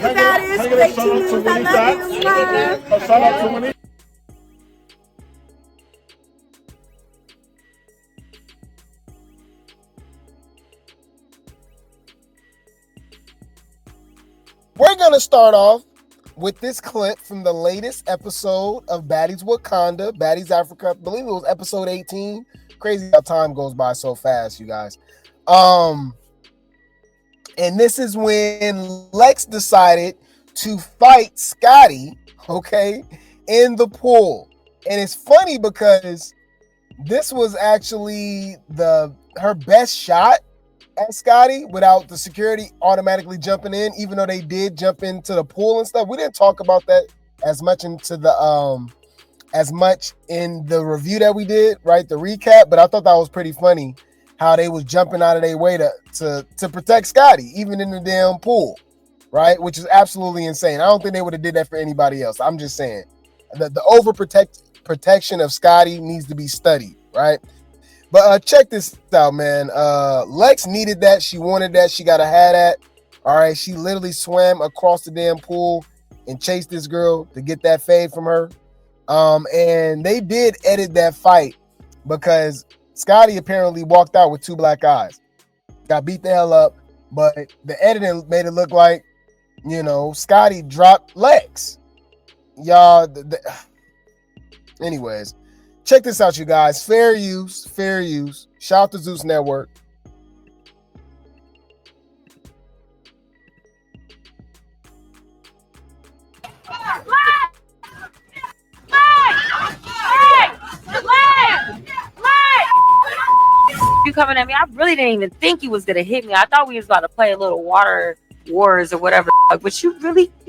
the baddest. Great news. I love you. Bye. Shout out to Winnie. We're going to start off with this clip from the latest episode of Baddies Wakanda, Baddies Africa. I believe it was episode 18. Crazy how time goes by so fast, you guys. And this is when Lex decided to fight Scotty, okay, in the pool. And it's funny because this was actually her best shot at Scotty without the security automatically jumping in, even though they did jump into the pool and stuff. We didn't talk about that as much in the review that we did, right? The recap, but I thought that was pretty funny how they was jumping out of their way to protect Scotty, even in the damn pool, right? Which is absolutely insane. I don't think they would have did that for anybody else. I'm just saying the protection of Scotty needs to be studied, right? But check this out, man. Lex needed that. She wanted that. She got to have that. All right. She literally swam across the damn pool and chased this girl to get that fade from her. And they did edit that fight because Scotty apparently walked out with 2 black eyes. Got beat the hell up. But the editing made it look like, Scotty dropped Lex. Y'all. Anyways. Check this out, you guys. Fair use. Shout out to Zeus Network. You coming at me? I really didn't even think you was gonna hit me. I thought we was about to play a little water wars or whatever. But you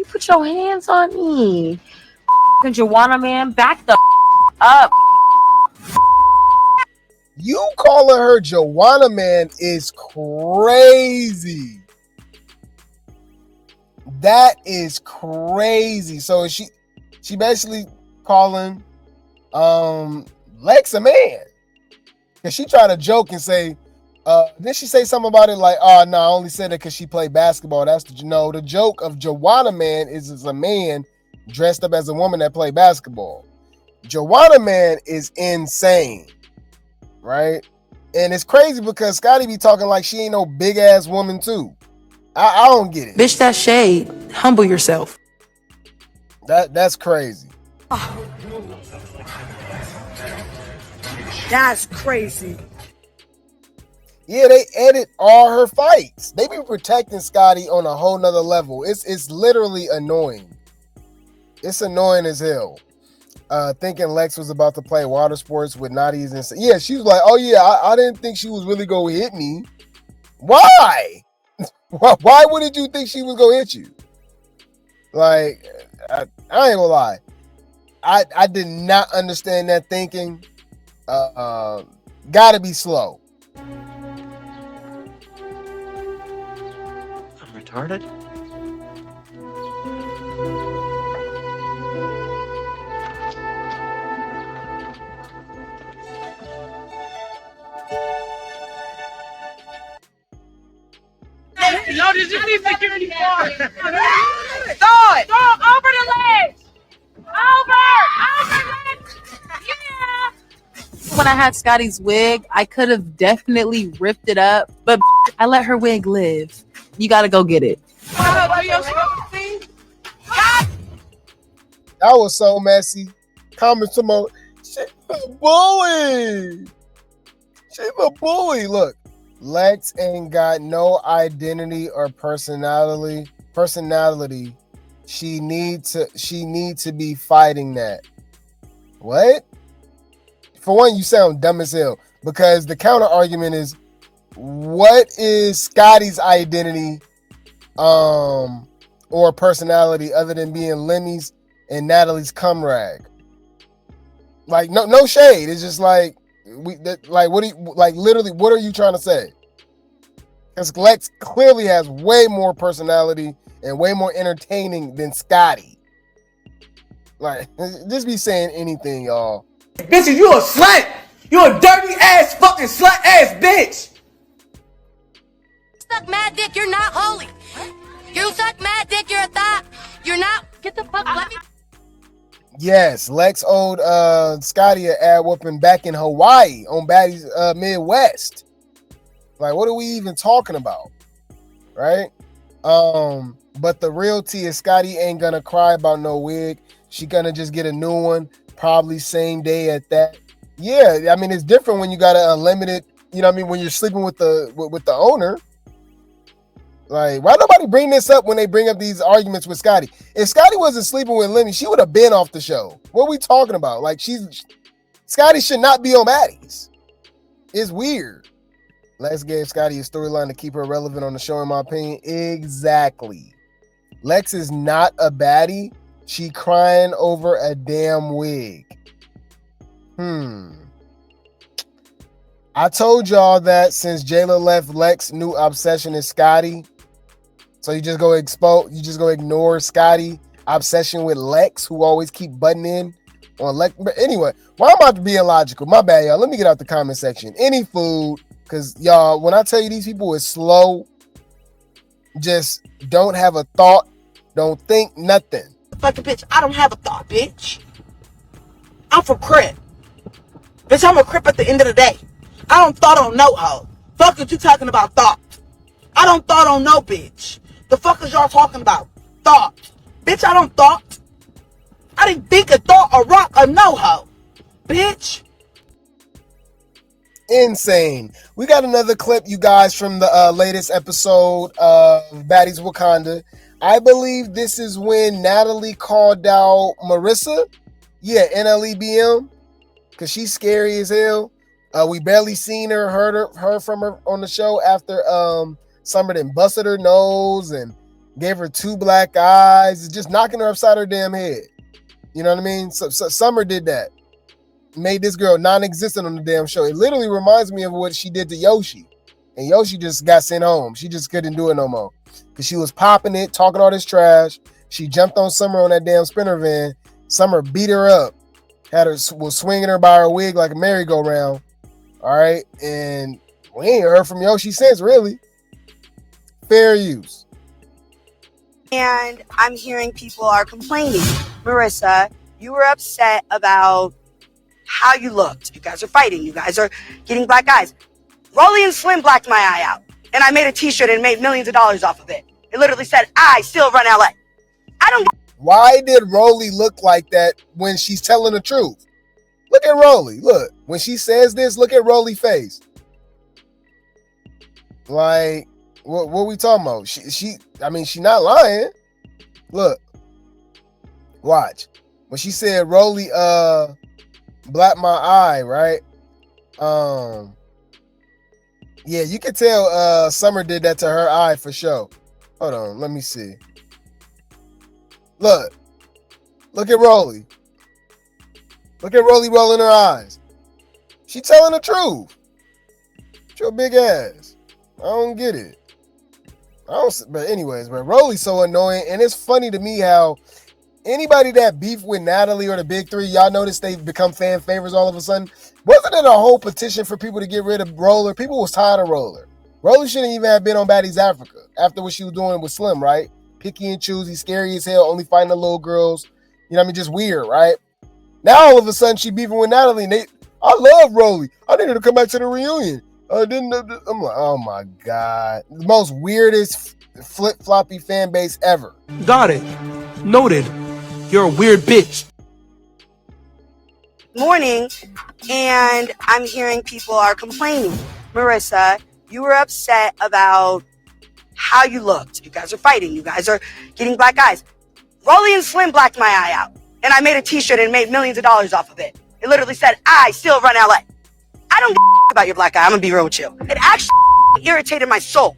put your hands on me. Joanna, man, back the up. You calling her Joanna, man, is crazy. That is crazy. So she basically calling Lex a man. Cause she tried to joke and say, did she say something about it like, oh no, I only said it because she played basketball. That's the joke of Joanna man is a man dressed up as a woman that played basketball. Joanna man is insane. Right? And it's crazy because Scotty be talking like she ain't no big ass woman too. I don't get it. Bitch, that shade. Humble yourself. That's crazy. That's crazy. Yeah, they edit all her fights. They be protecting Scotty on a whole nother level. It's literally annoying. It's annoying as hell. Thinking Lex was about to play water sports with Nadies and yeah, she was like, oh yeah, I didn't think she was really gonna hit me. Why? Why wouldn't you think she was gonna hit you? Like, I ain't gonna lie. I did not understand that thinking. Gotta be slow. I'm retarded? No, did you need security guard? Throw it! Throw over the legs! Over legs! Yeah! When I had Scotty's wig, I could have definitely ripped it up, but I let her wig live. You gotta go get it. That was so messy. Comments about, she's a bully. She's a bully. Look. Lex ain't got no identity or personality. She need to be fighting that. What? For one, you sound dumb as hell because the counter argument is, what is Scotty's identity or personality other than being Lemmy's and Natalie's cum rag? Like no shade. It's just like literally, what are you trying to say? Because Lex clearly has way more personality and way more entertaining than Scotty. Like, just be saying anything, y'all. Bitch, you a slut! You a dirty ass fucking slut ass bitch! Suck mad dick, you're not holy. You suck mad dick, you're a thigh. You're not. Get the fuck. Let me. Yes, Lex owed Scotty an ad whooping back in Hawaii on Baddies Midwest. Like, what are we even talking about? Right? But the real tea is Scotty ain't gonna cry about no wig. She gonna just get a new one, probably same day at that. Yeah, I mean, it's different when you got a limited, you know what I mean, when you're sleeping with the owner. Like, why nobody bring this up when they bring up these arguments with Scotty? If Scotty wasn't sleeping with Lenny, she would have been off the show. What are we talking about? Like, Scotty should not be on Baddies. It's weird. Lex gave Scotty a storyline to keep her relevant on the show, in my opinion. Exactly. Lex is not a baddie. She crying over a damn wig. I told y'all that since Jayla left, Lex' new obsession is Scotty. So you just go ignore Scotty obsession with Lex, who always keep butting in on Lex. But anyway, why am I being logical? My bad, y'all. Let me get out the comment section. Any food, because y'all, when I tell you these people is slow, just don't have a thought, don't think nothing. Fucking bitch, I don't have a thought, bitch. I'm from Crip. Bitch, I'm a Crip at the end of the day. I don't thought on no hoe. Fuck what you talking about thought. I don't thought on no bitch. The fuck is y'all talking about? Thought. Bitch, I don't thought. I didn't think a thought or rock or no hoe. Bitch. Insane. We got another clip, you guys, from the latest episode of Baddies Wakanda. I believe this is when Natalie called out Marissa. Yeah, NLEBM. Because she's scary as hell. We barely seen her, heard from her on the show after Summer then busted her nose and gave her 2 black eyes, just knocking her upside her damn head. You know what I mean? So Summer did that. Made this girl non-existent on the damn show. It literally reminds me of what she did to Yoshi. And Yoshi just got sent home. She just couldn't do it no more. Because she was popping it, talking all this trash. She jumped on Summer on that damn sprinter van. Summer beat her up. Was swinging her by her wig like a merry-go-round. All right? And we ain't heard from Yoshi since, really. Fair use. And I'm hearing people are complaining. Marissa, you were upset about how you looked. You guys are fighting. You guys are getting black eyes. Rollie and Slim blacked my eye out. And I made a t-shirt and made millions of dollars off of it. It literally said, I still run LA. I don't. Why did Rollie look like that when she's telling the truth? Look at Rollie. Look, when she says this, look at Rollie's face. Like, what we talking about? She not lying. Look. Watch. When she said Rollie blacked my eye, right? Yeah, you can tell Summer did that to her eye for sure. Hold on, let me see. Look at Rollie. Look at Rollie rolling her eyes. She telling the truth. It's your big ass. I don't get it. But anyways, but Rollie's so annoying, and it's funny to me how anybody that beef with Natalie or the Big Three, y'all notice they've become fan favorites all of a sudden. Wasn't it a whole petition for people to get rid of Roller? People was tired of Roller. Roller shouldn't even have been on Baddies Africa after what she was doing with Slim, right? Picky and choosy, scary as hell, only fighting the little girls. You know what I mean? Just weird, right? Now all of a sudden she beefing with Natalie. And I love Rollie. I need her to come back to the reunion. I'm like, oh my God. The most weirdest flip-floppy fan base ever. Got it. Noted. You're a weird bitch. Morning, and I'm hearing people are complaining. Marissa, you were upset about how you looked. You guys are fighting. You guys are getting black eyes. Rollie and Slim blacked my eye out. And I made a t-shirt and made millions of dollars off of it. It literally said, I still run LA. I don't give a about your black eye. I'm going to be real with you. It actually irritated my soul.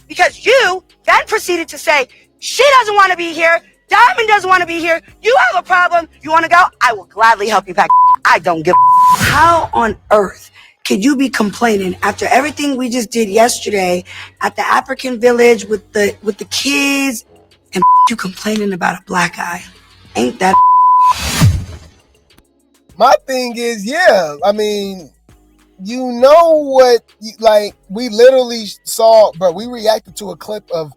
Because you then proceeded to say, she doesn't want to be here. Diamond doesn't want to be here. You have a problem. You want to go? I will gladly help you pack. I don't give a. How on earth could you be complaining after everything we just did yesterday at the African village with the kids and you complaining about a black eye? Ain't that? My thing is, yeah, I mean, you know what, like, we literally saw, but we reacted to a clip of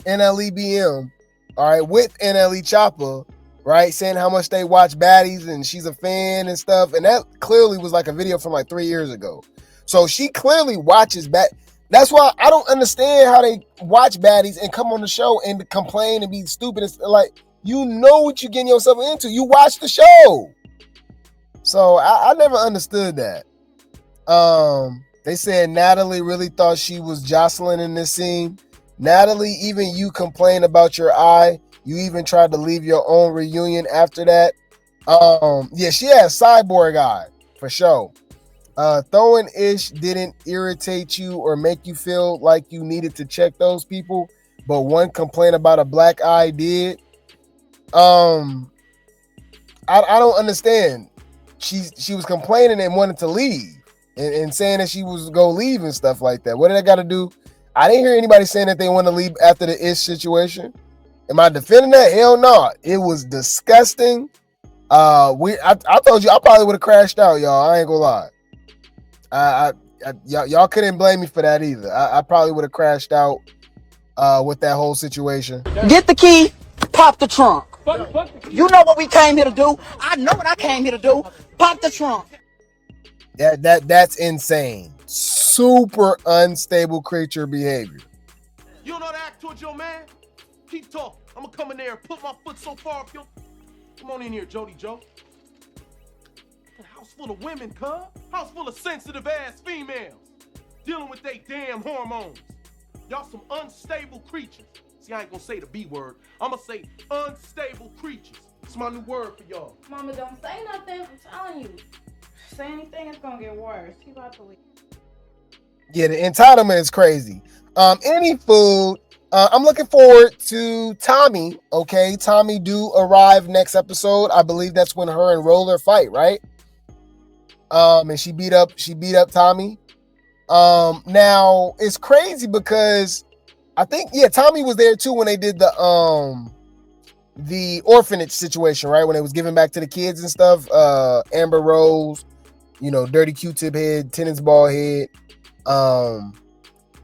NLEBM all right, with NLE Choppa, right, saying how much they watch Baddies and she's a fan and stuff. And that clearly was like a video from like 3 years ago. So she clearly watches That's why I don't understand how they watch Baddies and come on the show and complain and be stupid. It's like, you know what you're getting yourself into. You watch the show. So I never understood that. They said Natalie really thought she was Jocelyn in this scene. Natalie, even you complain about your eye. You even tried to leave your own reunion after that. Yeah, she had cyborg eye for sure. Throwing ish didn't irritate you or make you feel like you needed to check those people, but one complaint about a black eye did. I don't understand. She was complaining and wanted to leave and saying that she was go leave and stuff like that. What did I got to do? I didn't hear anybody saying that they want to leave after the ish situation. Am I defending that? Hell no. It was disgusting. I told you I probably would have crashed out, y'all. I ain't gonna lie. Y'all couldn't blame me for that either. I probably would have crashed out with that whole situation. Get the key, pop the trunk. You know what we came here to do. I know what I came here to do. Pop the trunk. That's insane. Super unstable creature behavior. You don't know how to act towards your man? Keep talking. I'm gonna come in there and put my foot so far up your... Come on in here, Jody Joe. House full of women, cuz. House full of sensitive ass females. Dealing with they damn hormones. Y'all some unstable creatures. See, I ain't gonna say the B word. I'm gonna say unstable creatures. It's my new word for y'all. Mama, don't say nothing. I'm telling you. Say anything, it's gonna get worse. He about to leave. Yeah, the entitlement is crazy. Any food. I'm looking forward to Tommy. Okay, Tommy do arrive next episode. I believe that's when her and Roller fight, right? And she beat up Tommy. Now it's crazy because I think Tommy was there too when they did the orphanage situation, right? When they was giving back to the kids and stuff. Amber Rose, Dirty Q-Tip head, tennis ball head.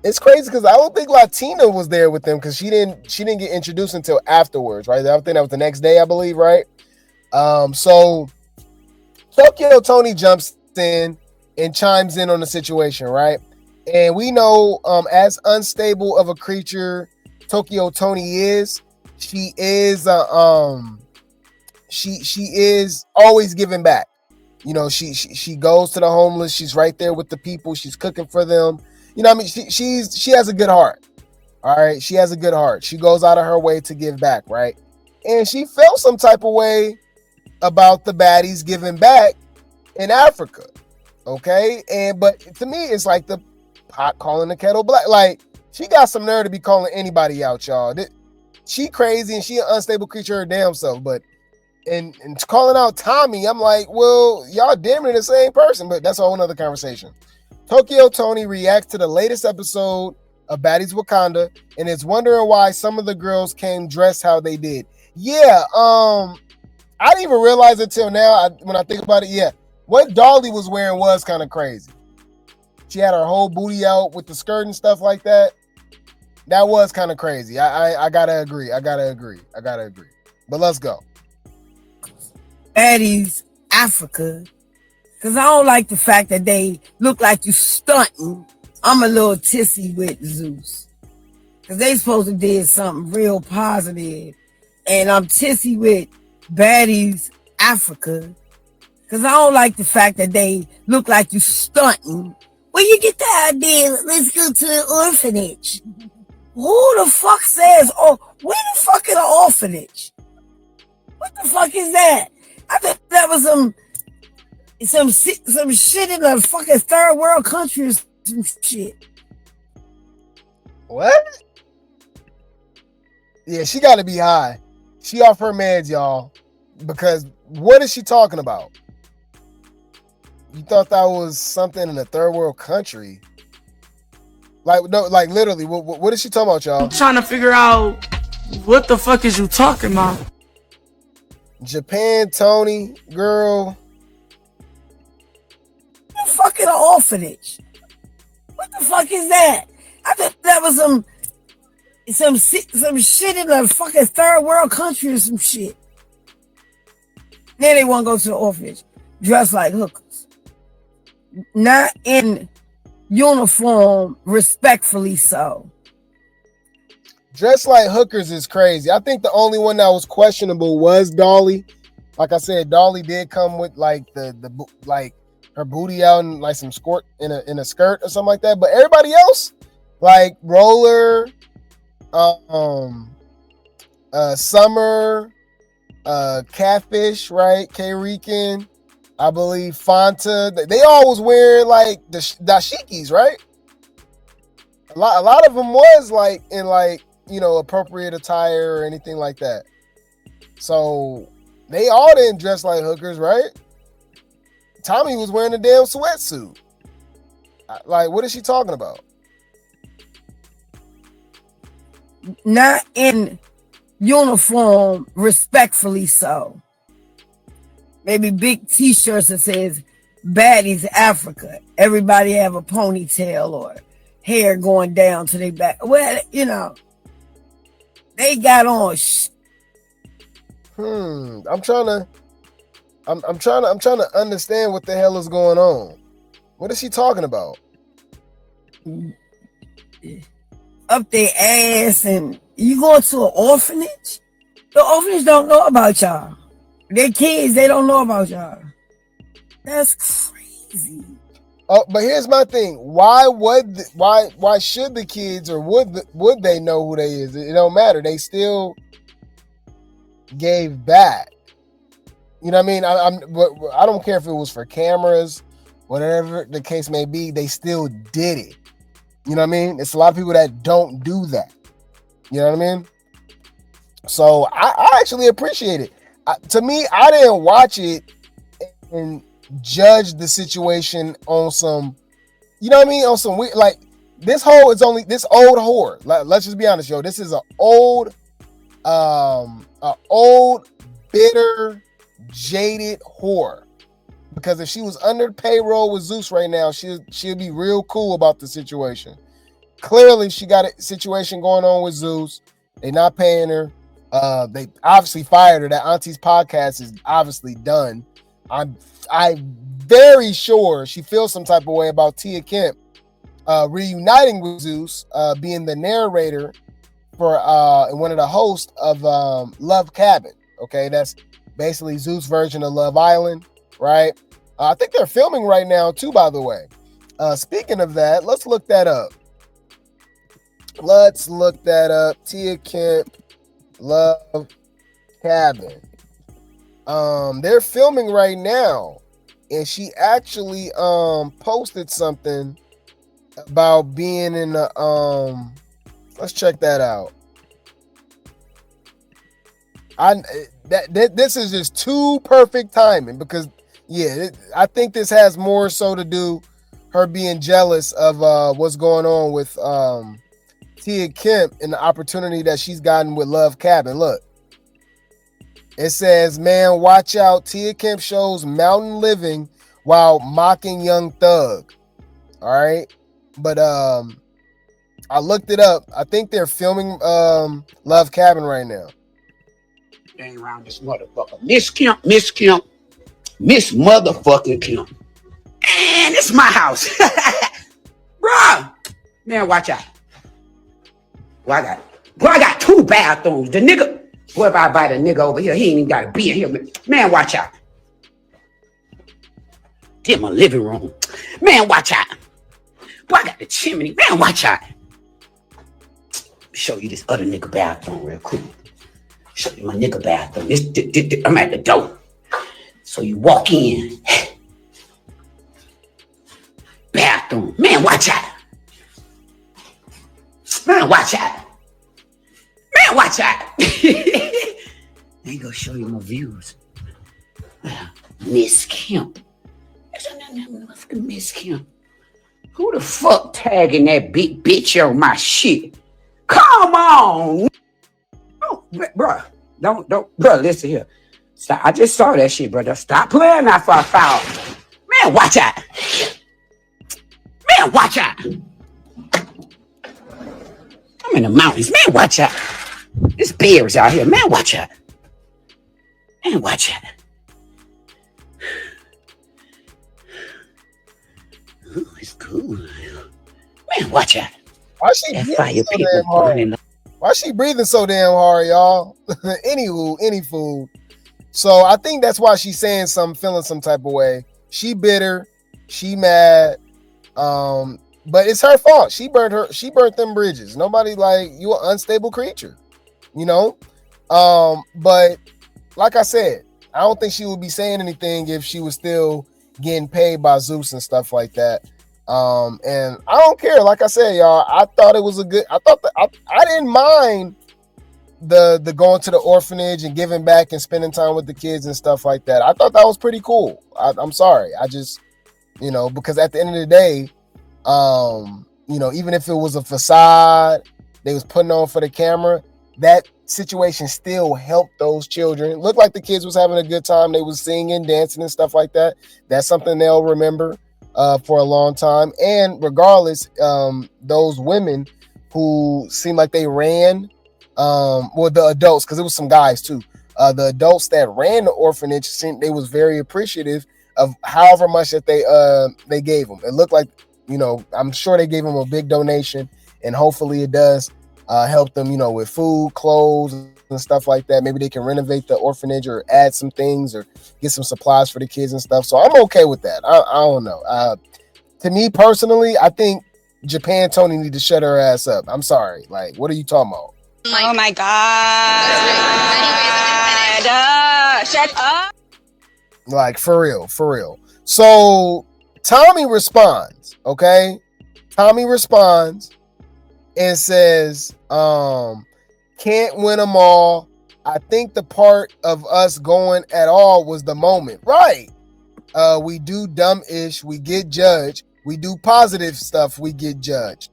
It's crazy because I don't think Latina was there with them because she didn't get introduced until afterwards, right? I think that was the next day, I believe, right? So Tokyo Toni jumps in and chimes in on the situation, right? And we know as unstable of a creature Tokyo Toni is, she is she is always giving back. She goes to the homeless, she's right there with the people, she's cooking for them. She has a good heart. All right. She has a good heart. She goes out of her way to give back, right? And she felt some type of way about the baddies giving back in Africa. Okay. But to me, it's like the pot calling the kettle black. Like, she got some nerve to be calling anybody out, y'all. She crazy and she an unstable creature her damn self. But and calling out Tommy, I'm like, well, y'all damn near the same person, but that's a whole nother conversation. Tokyo Toni reacts to the latest episode of Baddies Wakanda and is wondering why some of the girls came dressed how they did. Yeah, I didn't even realize it till now when I think about it. Yeah, what Dolly was wearing was kind of crazy. She had her whole booty out with the skirt and stuff like that. That was kind of crazy. I gotta agree. But let's go. Baddies Africa. Because I don't like the fact that they look like you stunting. I'm a little tissy with Zeus. Because they supposed to did something real positive. And I'm tissy with Baddies Africa. Because I don't like the fact that they look like you stunting. Where you get the idea, let's go to an orphanage. Who the fuck says, where the fuck is an orphanage? What the fuck is that? I thought that was some shit in a fucking third world country or some shit. What? Yeah, she got to be high. She off her meds, y'all. Because what is she talking about? You thought that was something in a third world country? Like, no, like literally, what is she talking about, y'all? I'm trying to figure out what the fuck is you talking about? Japan, Toni, girl. Fucking an orphanage. What the fuck is that? I thought that was some shit in a fucking third world country or some shit. Then they want to go to the orphanage, dressed like hookers, not in uniform, respectfully so. Dressed like hookers is crazy. I think the only one that was questionable was Dolly. Like I said, Dolly did come with like the like her booty out and like some skirt in a skirt or something like that. But everybody else, like Roller, Summer, Catfish, right? K-Rican, I believe Fanta. They all was wearing like the dashikis, right? A lot of them was like in like, you know, appropriate attire or anything like that. So they all didn't dress like hookers, right? Tommy was wearing a damn sweatsuit. Like, what is she talking about? Not in uniform, respectfully so. Maybe big t-shirts that says Baddies Africa. Everybody have a ponytail or hair going down to their back. Well, you know, they got on. I'm trying to understand what the hell is going on. What is she talking about? Up their ass, and you going to an orphanage? The orphanage don't know about y'all. Their kids, they don't know about y'all. That's crazy. Oh, but here's my thing. Why should the kids, or would they know who they is? It don't matter. They still gave back. You know what I mean? I don't care if it was for cameras, whatever the case may be. They still did it. You know what I mean? It's a lot of people that don't do that. You know what I mean? So I actually appreciate it. To me, I didn't watch it and judge the situation on some, you know what I mean? On some weird, like this whole is only this old whore. Let's just be honest, yo. This is an old, bitter, jaded whore. Because if she was under payroll with Zeus right now, she'll be real cool about the situation. Clearly, she got a situation going on with Zeus. They're not paying her. They obviously fired her. That Auntie's podcast is obviously done. I'm very sure she feels some type of way about Tia Kemp reuniting with Zeus, being the narrator for one of the hosts of Love Cabin. Okay, that's basically Zeus' version of Love Island, right? I think they're filming right now too, by the way. Speaking of that, let's look that up. Tia Kemp, Love Cabin. They're filming right now, and she actually posted something about being in the let's check that out. This is just too perfect timing because I think this has more so to do her being jealous of what's going on with Tia Kemp and the opportunity that she's gotten with Love Cabin. Look, it says, man, watch out. Tia Kemp shows mountain living while mocking Young Thug. All right. But I looked it up. I think they're filming Love Cabin right now. Dang around this motherfucker. Miss motherfucking Kemp. And it's my house. Bruh. Man, watch out. I got 2 bathrooms. The nigga, whoever I buy the nigga over here, he ain't even got to be in here. Man, watch out. Did my living room. Man, watch out. Boy, I got the chimney. Man, watch out. Show you this other nigga bathroom real quick. Show you my nigga bathroom. I'm at the door. So you walk in. Bathroom. Man, watch out. Man, watch out. Man, watch out. I ain't gonna show you my views. Miss Kemp. Miss Kemp. Who the fuck tagging that big bitch on my shit? Come on. Oh, bro. Don't, bro, listen here. Stop. I just saw that shit, brother. Stop playing that for a foul. Man, watch out. Man, watch out. in the mountains. Man, watch out. There's bears out here. Man, watch out. Man, watch out. Ooh, it's cool. Man, watch out. Why she That breathing fire so people damn hard? burning. Why she breathing so damn hard, y'all? Any food. So I think that's why she's saying something, feeling some type of way. She bitter, she mad. But it's her fault. She burnt them bridges. Nobody like you an unstable creature, you know? But like I said, I don't think she would be saying anything if she was still getting paid by Zeus and stuff like that. And I don't care. Like I said, y'all, I thought it was I didn't mind the going to the orphanage and giving back and spending time with the kids and stuff like that. I thought that was pretty cool. I'm sorry. I just, because at the end of the day, even if it was a facade they was putting on for the camera, that situation still helped those children. It looked like the kids was having a good time. They was singing, dancing and stuff like that. That's something they'll remember for a long time. And regardless, those women who seemed like they ran, the adults, because it was some guys too, the adults that ran the orphanage seemed they was very appreciative of however much that they gave them. It looked like, I'm sure they gave them a big donation, and hopefully it does help them, with food, clothes, and stuff like that. Maybe they can renovate the orphanage or add some things or get some supplies for the kids and stuff. So I'm okay with that. I don't know. To me personally, I think Japan Toni need to shut her ass up. I'm sorry. Like, what are you talking about? Oh my God. Shut up. Like, for real. So Tommy responds, okay? Tommy responds and says, can't win them all. I think the part of us going at all was the moment. Right. We do dumb-ish, we get judged. We do positive stuff, we get judged.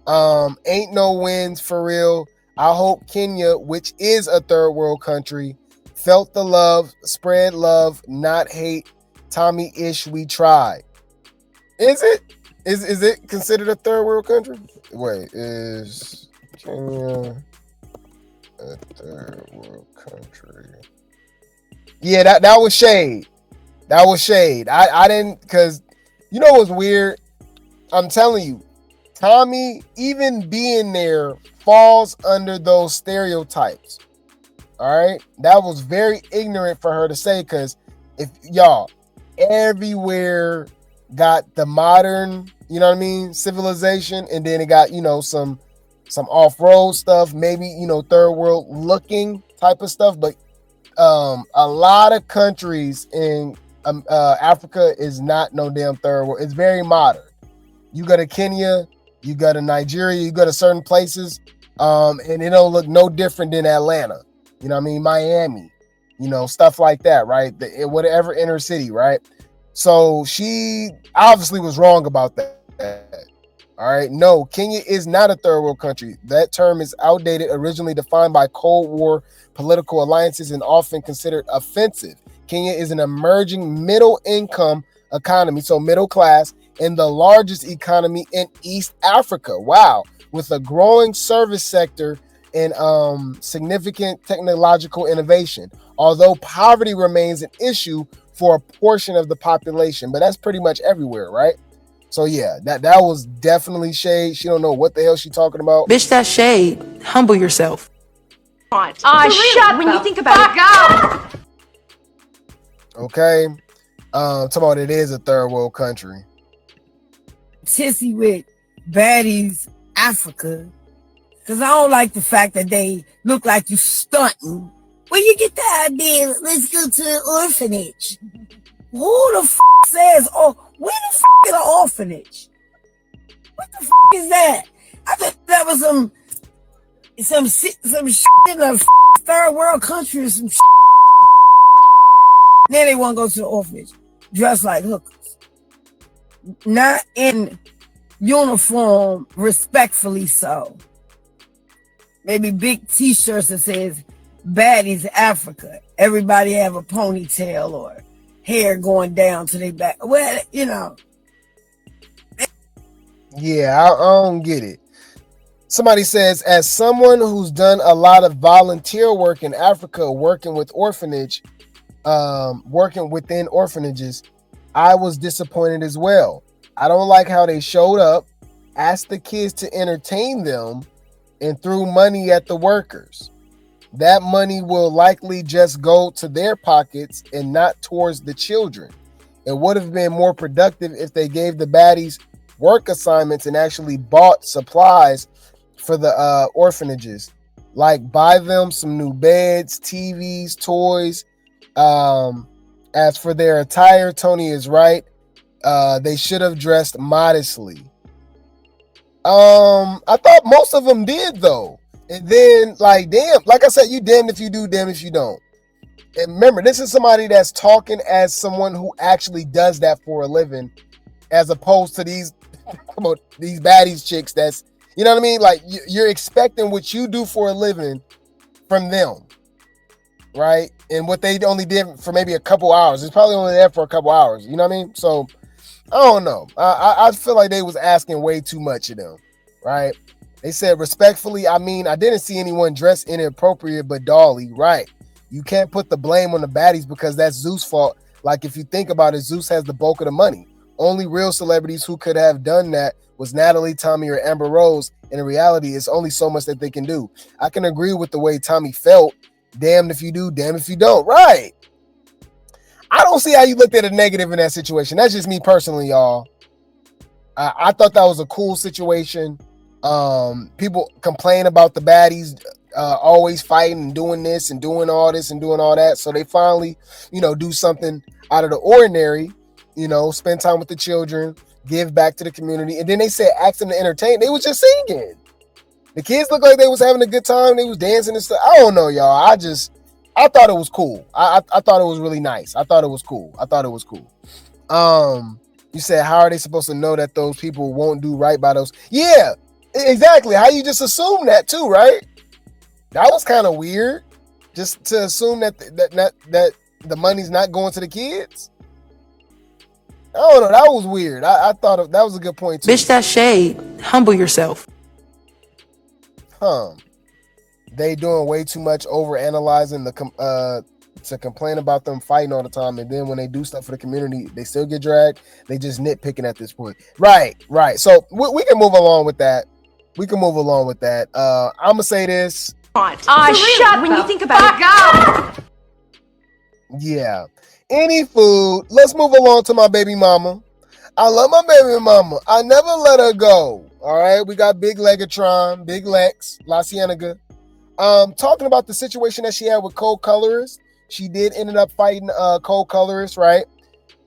Ain't no wins for real. I hope Kenya, which is a third world country, felt the love, spread love, not hate. Tommy-ish, we tried. Is it? Is it considered a third world country? Wait, is Kenya a third world country? Yeah, that was shade. That was shade. I didn't, because you know what's weird? I'm telling you, Tommy, even being there, falls under those stereotypes. All right? That was very ignorant for her to say, because if y'all, everywhere got the modern, civilization, and then it got, some off-road stuff, maybe, third world looking type of stuff. But a lot of countries in Africa is not no damn third world. It's very modern. You go to Kenya, you go to Nigeria, you go to certain places, and it don't look no different than Atlanta. Miami, stuff like that, right? Whatever inner city, right? So she obviously was wrong about that. All right. No, Kenya is not a third world country. That term is outdated, originally defined by Cold War political alliances and often considered offensive. Kenya is an emerging middle income economy, so middle class, and the largest economy in East Africa. Wow. With a growing service sector and significant technological innovation, although poverty remains an issue for a portion of the population, but that's pretty much everywhere, right? So yeah, that was definitely shade. She don't know what the hell she talking about. Bitch, that's shade. Humble yourself. Shut when you think about it. Okay. Talking about it is a third world country. Tissy with Baddies Africa, because I don't like the fact that they look like you stunting. Where you get the idea? Let's go to an orphanage. Who the says, where the is an orphanage? What the is that? I thought that was some shit in a third world country or some shit. Then they want to go to the orphanage, dressed like hookers. Not in uniform, respectfully so. Maybe big t-shirts that says Baddies Africa. Everybody have a ponytail or hair going down to their back. Well, Yeah, I don't get it. Somebody says, as someone who's done a lot of volunteer work in Africa, working within orphanages, I was disappointed as well. I don't like how they showed up, asked the kids to entertain them, and threw money at the workers. That money will likely just go to their pockets and not towards the children. It would have been more productive if they gave the baddies work assignments and actually bought supplies for the orphanages, like buy them some new beds, TVs, toys. As for their attire, Toni is right. They should have dressed modestly. I thought most of them did though. And then, like, damn, like I said, you damned if you do, damned if you don't. And remember, this is somebody that's talking as someone who actually does that for a living, as opposed to these baddies chicks that's, you know what I mean? Like, you're expecting what you do for a living from them, right? And what they only did for maybe a couple hours. It's probably only there for a couple hours. You know what I mean? So, I don't know. I feel like they was asking way too much of them, right? They said, respectfully, I mean, I didn't see anyone dressed inappropriate but Dolly, right? You can't put the blame on the baddies because that's Zeus' fault. Like, if you think about it, Zeus has the bulk of the money. Only real celebrities who could have done that was Natalie, Tommy, or Amber Rose. And in reality, it's only so much that they can do. I can agree with the way Tommy felt. Damned if you do, damned if you don't. Right. I don't see how you looked at a negative in that situation. That's just me personally, y'all. I thought that was a cool situation. People complain about the baddies always fighting and doing this and doing all this and doing all that. So they finally, do something out of the ordinary, spend time with the children, give back to the community. And then they said, ask them to entertain. They was just singing. The kids looked like they was having a good time. They was dancing and stuff. I don't know, y'all. I thought it was cool. I thought it was really nice. I thought it was cool. You said, how are they supposed to know that those people won't do right by those? Yeah, exactly. How you just assume that too, right? That was kind of weird. Just to assume that the money's not going to the kids. I don't know. That was weird. I thought that was a good point too. Bitch, that shade. Humble yourself. They doing way too much over analyzing to complain about them fighting all the time, and then when they do stuff for the community, they still get dragged. They just nitpicking at this point. Right. So we can move along with that. I'm gonna say this. Shut when you think about it. Yeah. Any food. Let's move along to my baby mama. I love my baby mama. I never let her go. All right. We got Big Legatron, Big Lex, La Cienega. Talking about the situation that she had with co-colorist. She did ended up fighting co-colorist, right?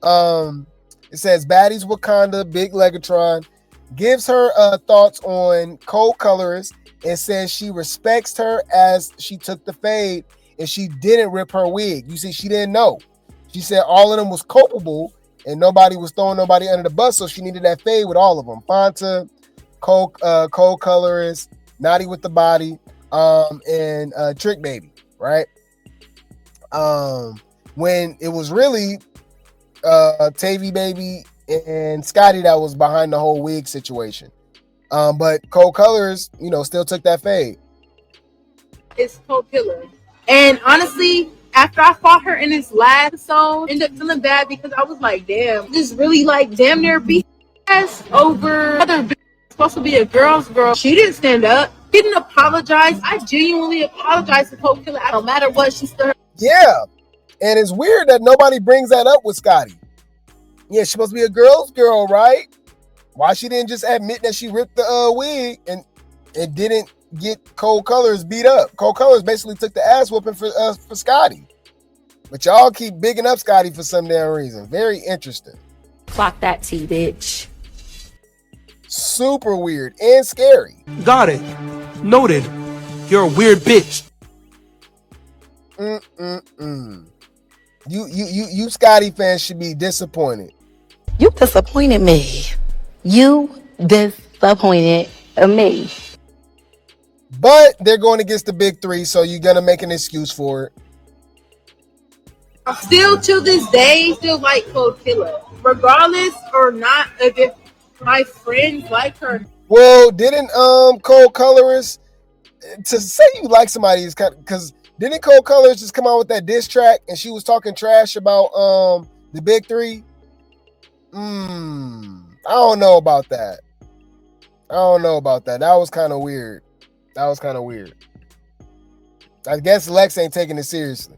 It says Baddies Wakanda, Big Legatron gives her thoughts on co-colorist and says she respects her as she took the fade and she didn't rip her wig. You see, she didn't know. She said all of them was culpable and nobody was throwing nobody under the bus, so she needed that fade with all of them. Fanta, co-colorist, Naughty with the Body, and Trick Baby, right? When it was really Tavy Baby and Scotty that was behind the whole wig situation. But co-colors, still took that fade. It's co-killer. And honestly, after I fought her in this last episode, I ended up feeling bad because I was like, damn, this really damn near beat ass over other bitch supposed to be a girl's girl. She didn't stand up. Didn't apologize. I genuinely apologize to co-killer. No matter what, she still. Yeah. And it's weird that nobody brings that up with Scotty. Yeah, she's supposed to be a girl's girl, right? Why she didn't just admit that she ripped the wig and didn't get Cold Colors beat up? Cold Colors basically took the ass whooping for Scotty. But y'all keep bigging up Scotty for some damn reason. Very interesting. Clock that T, bitch. Super weird and scary. Got it. Noted. You're a weird bitch. You Scotty fans should be disappointed. You disappointed me. You disappointed me. But they're going against the big three, so you're going to make an excuse for it. Still to this day, still like Cold Killer. Regardless or not, if my friends like her, Well, didn't Cold Colorist, to say you like somebody is kind of, because didn't Cold Colorist just come out with that diss track and she was talking trash about the big three? I don't know about that. That was kind of weird. I guess Lex ain't taking it seriously.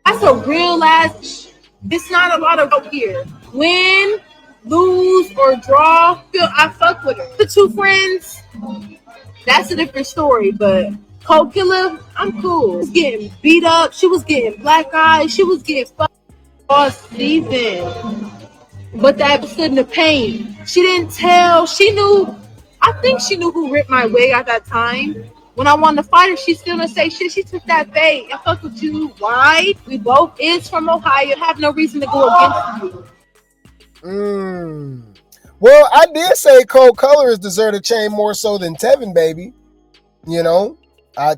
That's a real ass. It's not a lot of out here. Win, lose, or draw. I fuck with her. The two friends, that's a different story. But Cold Killer, I'm cool. She was getting beat up. She was getting black eyes. She was getting fucked all season. But that stood in the pain. She didn't tell. She knew. I think she knew who ripped my wig at that time. When I wanted to fight her, she still didn't say shit. She took that bait. I fuck with you. Why? We both is from Ohio. Have no reason to go against you. Well, I did say Cold Colors deserve a chain more so than Tevin, baby. You know, I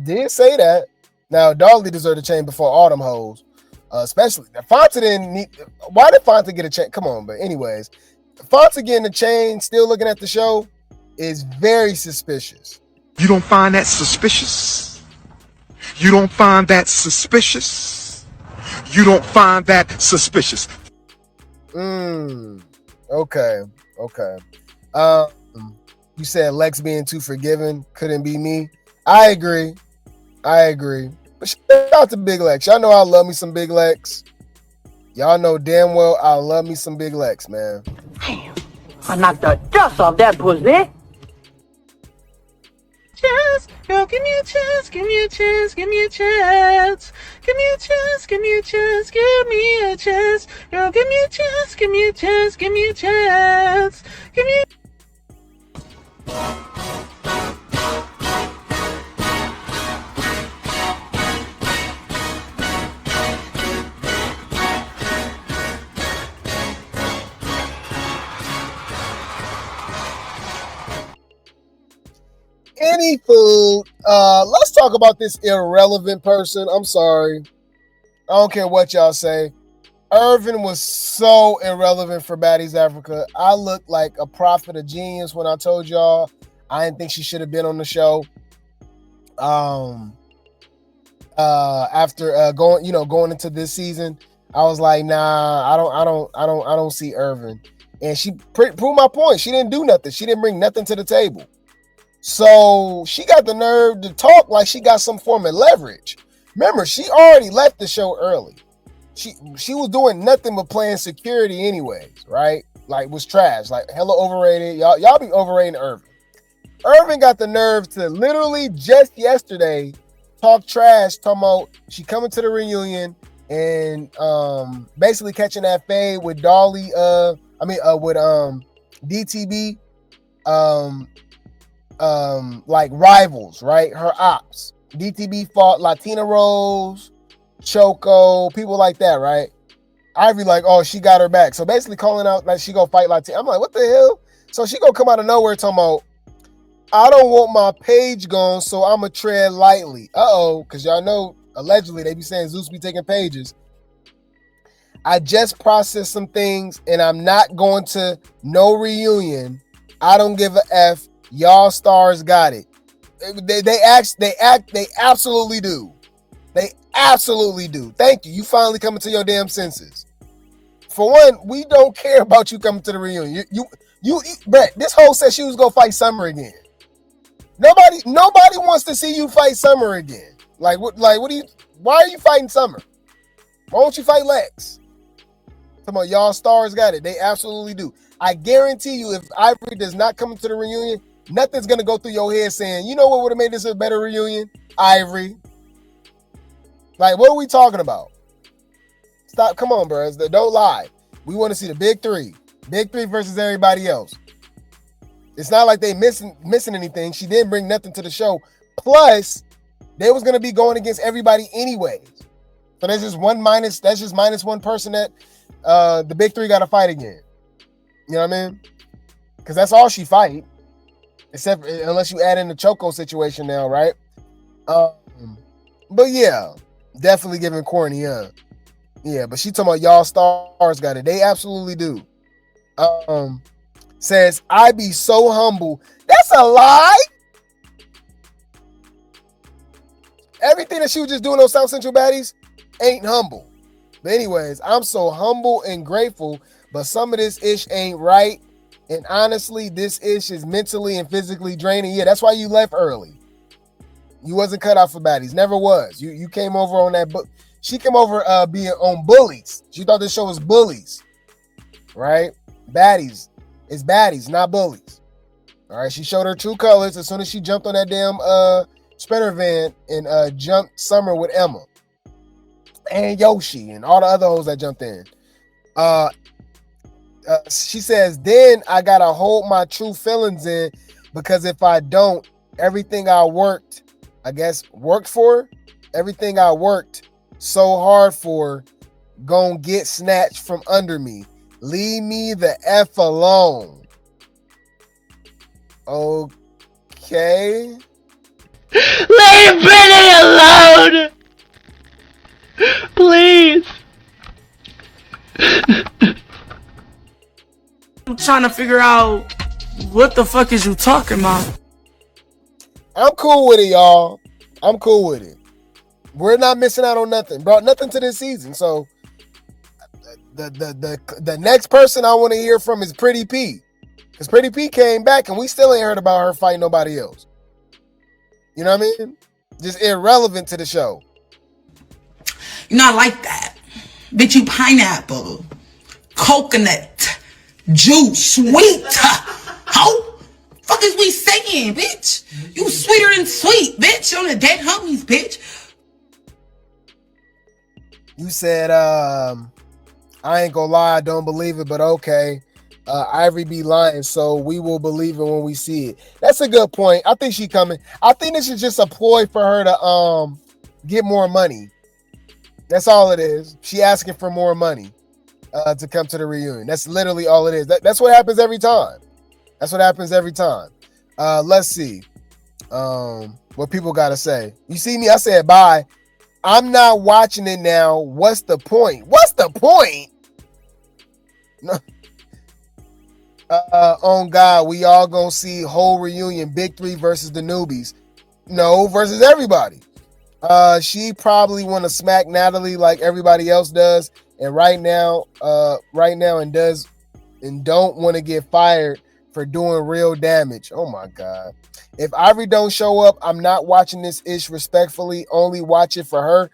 did say that. Now, Dolly deserved a chain before all them hoes. Especially Fonta didn't need. Why did Fonta get a chain? Come on, but anyways, Fonta getting a chain, still looking at the show, is very suspicious. You don't find that suspicious? You don't find that suspicious? You don't find that suspicious? Okay. You said Lex being too forgiving couldn't be me. I agree. But shout out to Big Lex. Y'all know I love me some Big Lex. Y'all know damn well I love me some Big Lex, man. Damn, I knocked the dust off that pussy. Chance, girl, give me a chance, give me a chance, give me a chance, give me a chance, give me a chance, give me a chance, girl, give me a chance, give me a chance, give me a chance, give me a Any food. Let's talk about this irrelevant person. I'm sorry. I don't care what y'all say. Irvin was so irrelevant for Baddies Africa. I looked like a prophet of genius when I told y'all I didn't think she should have been on the show. After going into this season, I was like, nah, I don't see Irvin. And she proved my point. She didn't do nothing. She didn't bring nothing to the table. So she got the nerve to talk like she got some form of leverage. Remember, she already left the show early. She was doing nothing but playing security anyways, right? Like, was trash. Like, hella overrated. Y'all be overrating Irvin. Irvin got the nerve to literally just yesterday talk trash, talking about she coming to the reunion and basically catching that fade with Dolly, with DTB, like rivals, right? Her ops. DTB fought Latina Rose, Choco, people like that, right? Ivori like, oh, she got her back. So basically calling out like she gonna fight Latina. I'm like, what the hell? So she gonna come out of nowhere talking about, I don't want my page gone, so I'ma tread lightly. Because y'all know, allegedly, they be saying Zeus be taking pages. I just processed some things, and I'm not going to no reunion. I don't give a F. Y'all stars got it. They absolutely do. They absolutely do. Thank you. You finally coming to your damn senses. For one, we don't care about you coming to the reunion. You Brett, this hoe said she was gonna fight Summer again. Nobody wants to see you fight Summer again. Why are you fighting Summer? Why don't you fight Lex? Come on, y'all stars got it. They absolutely do. I guarantee you, if Ivori does not come to the reunion, nothing's gonna go through your head saying, you know what would have made this a better reunion? Ivori. Like, what are we talking about? Stop. Come on, bros. Don't lie. We want to see the big three. Big three versus everybody else. It's not like they missing anything. She didn't bring nothing to the show. Plus, they was gonna be going against everybody anyways. So that's just minus one person that the big three got to fight again. You know what I mean? Because that's all she fight. Except unless you add in the Choco situation now, right? But yeah, definitely giving corny, yeah. But she talking about y'all stars got it. They absolutely do. says, I be so humble. That's a lie. Everything that she was just doing on South Central Baddies ain't humble. But anyways, I'm so humble and grateful, but some of this ish ain't right. And honestly, this ish is mentally and physically draining. Yeah, that's why you left early. You wasn't cut out for Baddies. Never was. You came over on that book. She came over being on bullies. She thought this show was bullies. Right? Baddies. It's baddies, not bullies. All right. She showed her true colors as soon as she jumped on that damn sprinter van and jumped Summer with Emma. And Yoshi and all the other hoes that jumped in. She says, then I gotta hold my true feelings in, because if I don't, everything I worked for, everything I worked so hard for, gonna get snatched from under me. Leave me the F alone. Okay. Leave Brittany alone! Please! I'm trying to figure out what the fuck is you talking about? I'm cool with it, y'all. I'm cool with it. We're not missing out on nothing. Brought nothing to this season. So the next person I want to hear from is Pretty P. Because Pretty P came back and we still ain't heard about her fighting nobody else. You know what I mean? Just irrelevant to the show. You're not like that. Bitch, you pineapple, coconut, juice, sweet. How fuck is we saying, bitch? You sweeter than sweet, bitch. On the dead homies, bitch. You said, I ain't gonna lie, I don't believe it, but okay. Ivori be lying, so we will believe it when we see it. That's a good point. I think she coming. I think this is just a ploy for her to get more money. That's all it is. She asking for more money to come to the reunion. That's literally all it is. That's what happens every time. That's what happens every time. Let's see what people got to say. You see me? I said bye. I'm not watching it now. What's the point? What's the point? No. On God, we all gonna see whole reunion, Big Three versus the newbies. No, versus everybody. She probably want to smack Natalie like everybody else does, and right now and don't want to get fired for doing real damage. Oh my God. If Ivori don't show up, I'm not watching this ish respectfully. Only watch it for her.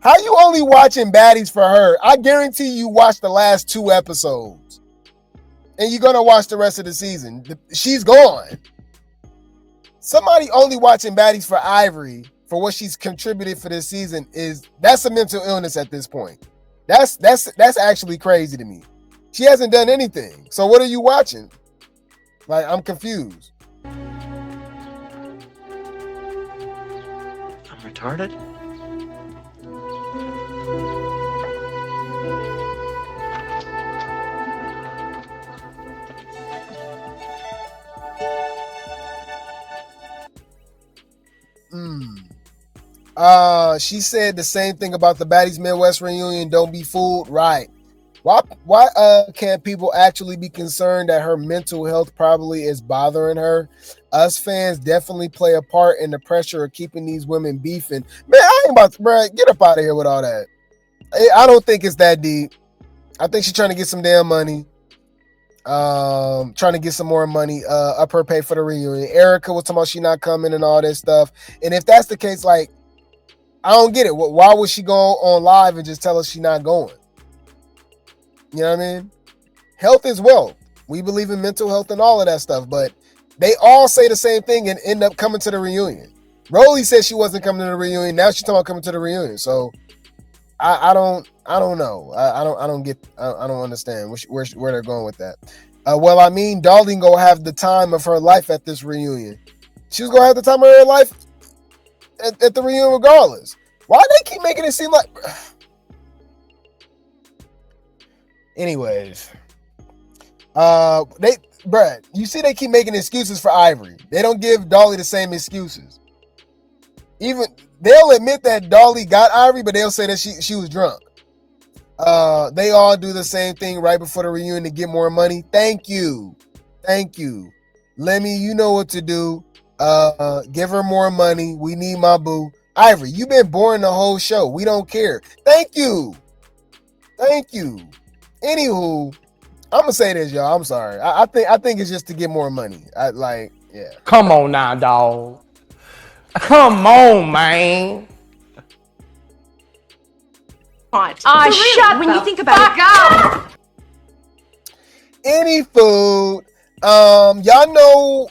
How you only watching Baddies for her? I guarantee you watched the last 2 episodes. And you're going to watch the rest of the season. She's gone. Somebody only watching Baddies for Ivori for what she's contributed for this season that's a mental illness at this point. That's actually crazy to me. She hasn't done anything. So what are you watching? Like, I'm confused. I'm retarded? She said the same thing about the Baddies Midwest reunion. Don't be fooled. Right. Why can't people actually be concerned that her mental health probably is bothering her? Us fans definitely play a part in the pressure of keeping these women beefing. Man, I ain't about to, bro, get up out of here with all that. I don't think it's that deep. I think she's trying to get some damn money. Trying to get some more money, up her pay for the reunion. Erica was talking about she not coming and all this stuff. And if that's the case, like, I don't get it. Why would she go on live and just tell us she not going? You know what I mean? Health is wealth. We believe in mental health and all of that stuff, but they all say the same thing and end up coming to the reunion. Rollie said she wasn't coming to the reunion. Now she's talking about coming to the reunion. So I don't know. I don't understand where they're going with that. Well, I mean, Darling gonna have the time of her life at this reunion. She was gonna have the time of her life at the reunion regardless. Why do they keep making it seem like? Anyways, Brad, you see they keep making excuses for Ivori. They don't give Dolly the same excuses. Even they'll admit that Dolly got Ivori, but they'll say that she was drunk. They all do the same thing right before the reunion to get more money. Thank you. Thank you. Lemmy, you know what to do. Give her more money. We need my boo. Ivory, you've been boring the whole show. We don't care. Thank you. Thank you. Anywho, I'm gonna say this, y'all. I'm sorry. I think it's just to get more money. Yeah. Come on now, dog. Come on, man. Shut when you think about it. Any food. Y'all know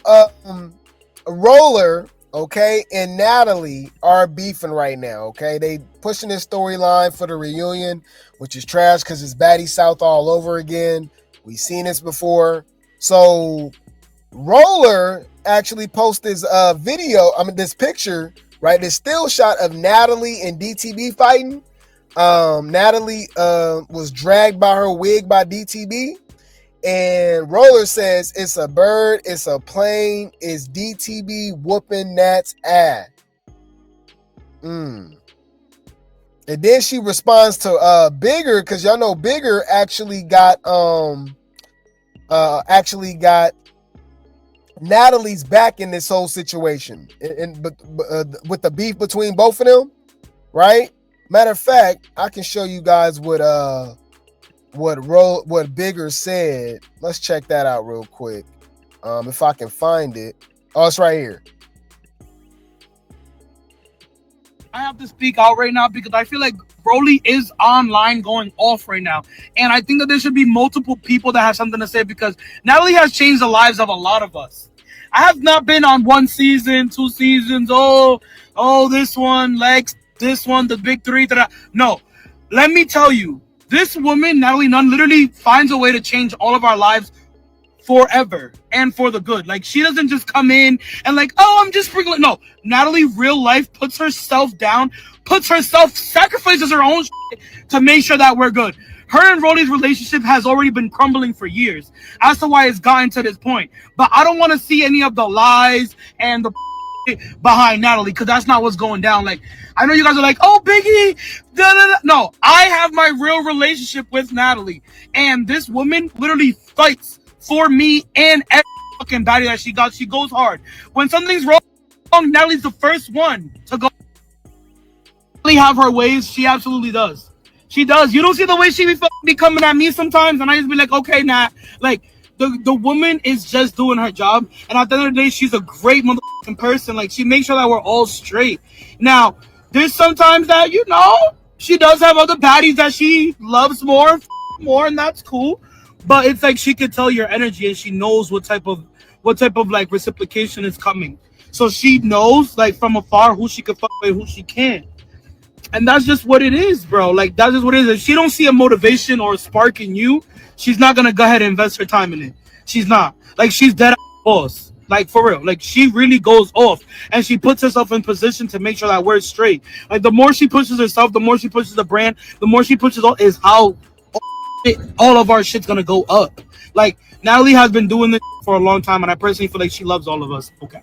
Roller, okay, and Natalie are beefing right now, okay? They pushing this storyline for the reunion, which is trash because it's Baddies South all over again. We've seen this before. So Roller actually posted this this picture, right? This still shot of Natalie and DTB fighting. Natalie was dragged by her wig by DTB. And Roller says it's a bird, it's a plane, it's DTB whooping Nat's ass. And then she responds to Bigger, because y'all know Bigger actually got Natalie's back in this whole situation, but with the beef between both of them, right? Matter of fact, I can show you guys what Bigger said. Let's check that out real quick. If I can find it. Oh, it's right here. I have to speak out right now because I feel like Rollie is online going off right now. And I think that there should be multiple people that have something to say because Natalie has changed the lives of a lot of us. I have not been on 1 season, 2 seasons. Oh, this one, Lex, this one, the big 3. No, let me tell you, this woman, Natalie Nunn, literally finds a way to change all of our lives forever and for the good. Like, she doesn't just come in and like, oh, I'm just sprinkling. No, Natalie, real life, puts herself down, sacrifices her own shit to make sure that we're good. Her and Rollie's relationship has already been crumbling for years. As to why it's gotten to this point. But I don't want to see any of the lies and the behind Natalie, because that's not what's going down. Like, I know you guys are like, oh, Biggie, da, da, da. No, I have my real relationship with Natalie, and this woman literally fights for me and every fucking baddie that she got. She goes hard. When something's wrong, Natalie's the first one to go. Natalie have her ways. She absolutely does. She does. You don't see the way she be coming at me sometimes, and I just be like, okay, Nat. Like, the woman is just doing her job, and at the end of the day, she's a great motherfucking person. Like, she makes sure that we're all straight. Now, there's sometimes that, you know, she does have other baddies that she loves more, and that's cool. But it's like she could tell your energy, and she knows what type of like reciprocation is coming. So she knows, like, from afar who she could fuck with, who she can't. And that's just what it is, bro. Like, that's just what it is. If she don't see a motivation or a spark in you, she's not gonna go ahead and invest her time in it. She's not. Like, she's dead boss. Like, for real. Like, she really goes off, and she puts herself in position to make sure that we're straight. Like, the more she pushes herself, the more she pushes the brand, the more she pushes all is how all of our shit's gonna go up. Like, Natalie has been doing this for a long time, and I personally feel like she loves all of us. Okay.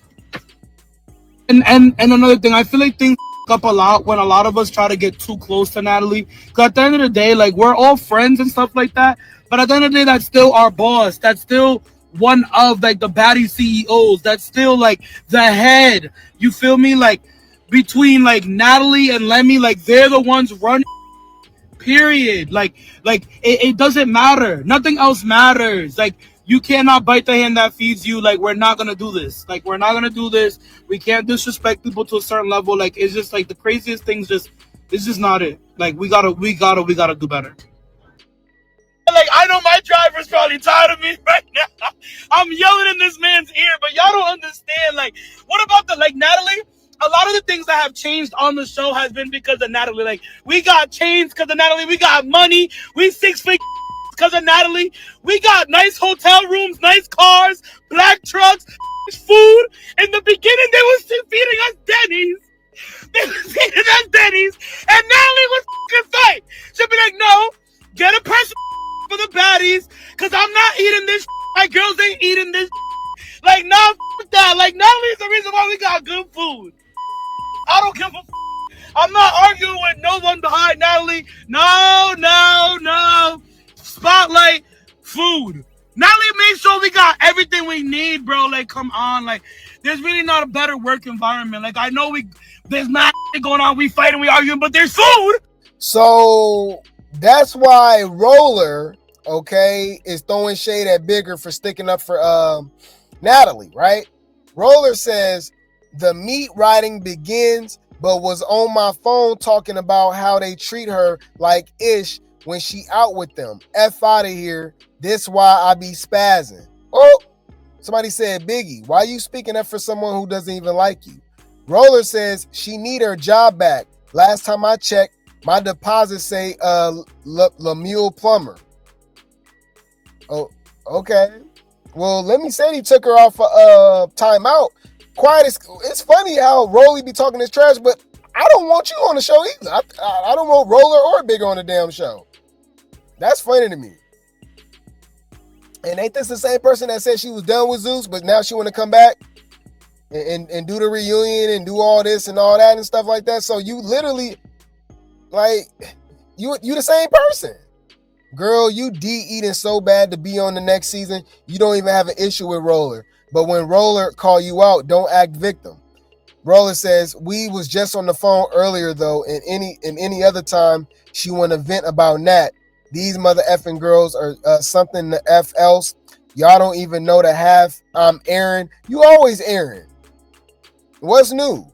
And another thing, I feel like things up a lot when a lot of us try to get too close to Natalie. Because at the end of the day, like, we're all friends and stuff like that. But at the end of the day, that's still our boss. That's still one of, like, the baddie CEOs. That's still, like, the head. You feel me? Like, between, like, Natalie and Lemmy, like, they're the ones running. Period. Like it doesn't matter. Nothing else matters. Like, you cannot bite the hand that feeds you. Like, we're not gonna do this. Like, we're not gonna do this. We can't disrespect people to a certain level. Like, it's just like the craziest things. It's just not it. Like, we gotta do better. Like, I know my driver's probably tired of me right now. I'm yelling in this man's ear, but y'all don't understand. Like, what about Natalie? A lot of the things that have changed on the show has been because of Natalie. Like, we got chains because of Natalie. We got money. We 6 figures because of Natalie. We got nice hotel rooms, nice cars, black trucks, food. In the beginning, they was feeding us Denny's. And Natalie was fucking fight. She'd be like, no, get a person for the baddies, because I'm not eating this. My girls ain't eating this. Like, nah, that. Like, Natalie's the reason why we got good food. I don't give a I'm not arguing with no one behind Natalie. No. Spotlight, food. Natalie made sure we got everything we need, bro. Like, come on. Like, there's really not a better work environment. Like, I know there's mad going on. We fight and we argue, but there's food. So that's why Roller, okay, is throwing shade at Bigger for sticking up for Natalie, right? Roller says the meat riding begins, but was on my phone talking about how they treat her like ish when she out with them. F out of here. This why I be spazzing. Oh, somebody said, Biggie, why you speaking up for someone who doesn't even like you? Roller says she need her job back. Last time I checked, my deposit say Lemuel Plumber. Oh, okay. Well, let me say he took her off timeout. Quiet. It's funny how Rollie be talking his trash, but I don't want you on the show either. I don't want Roller or Bigger on the damn show. That's funny to me. And ain't this the same person that said she was done with Zeus, but now she want to come back and do the reunion and do all this and all that and stuff like that? So you literally, like, you the same person. Girl, you eating so bad to be on the next season, you don't even have an issue with Roller. But when Roller call you out, don't act victim. Roller says, we was just on the phone earlier though, and any other time she want to vent about Nat. These mother effing girls are something the F else. Y'all don't even know the half. I'm Aaron. You always Aaron. What's new?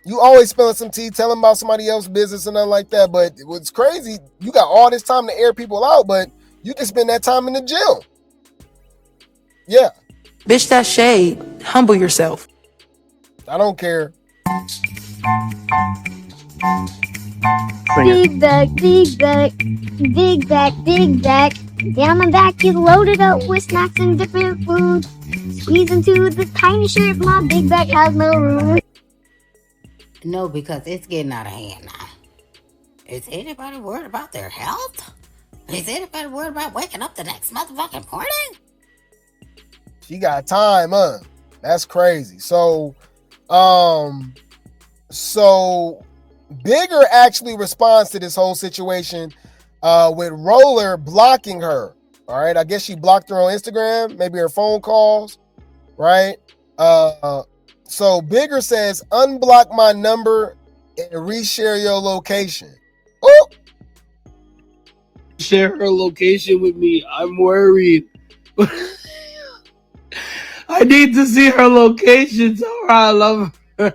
You always spilling some tea, telling about somebody else's business and nothing like that. But what's crazy, you got all this time to air people out, but you can spend that time in the gym. Yeah. Bitch, that's shade. Humble yourself. I don't care. Big back, big back, big back, big back. Yeah, my back is loaded up with snacks and different foods. Squeeze into the tiny shirt, my big back has no room. No, because it's getting out of hand now. Is anybody worried about their health? Is anybody worried about waking up the next motherfucking morning? She got time, huh? That's crazy. So Bigger actually responds to this whole situation with Roller blocking her. All right, I guess she blocked her on Instagram, maybe her phone calls, right? So Bigger says, unblock my number and reshare your location. Oh, Share her location with me. I'm worried. I need to see her location. Tell her I love her.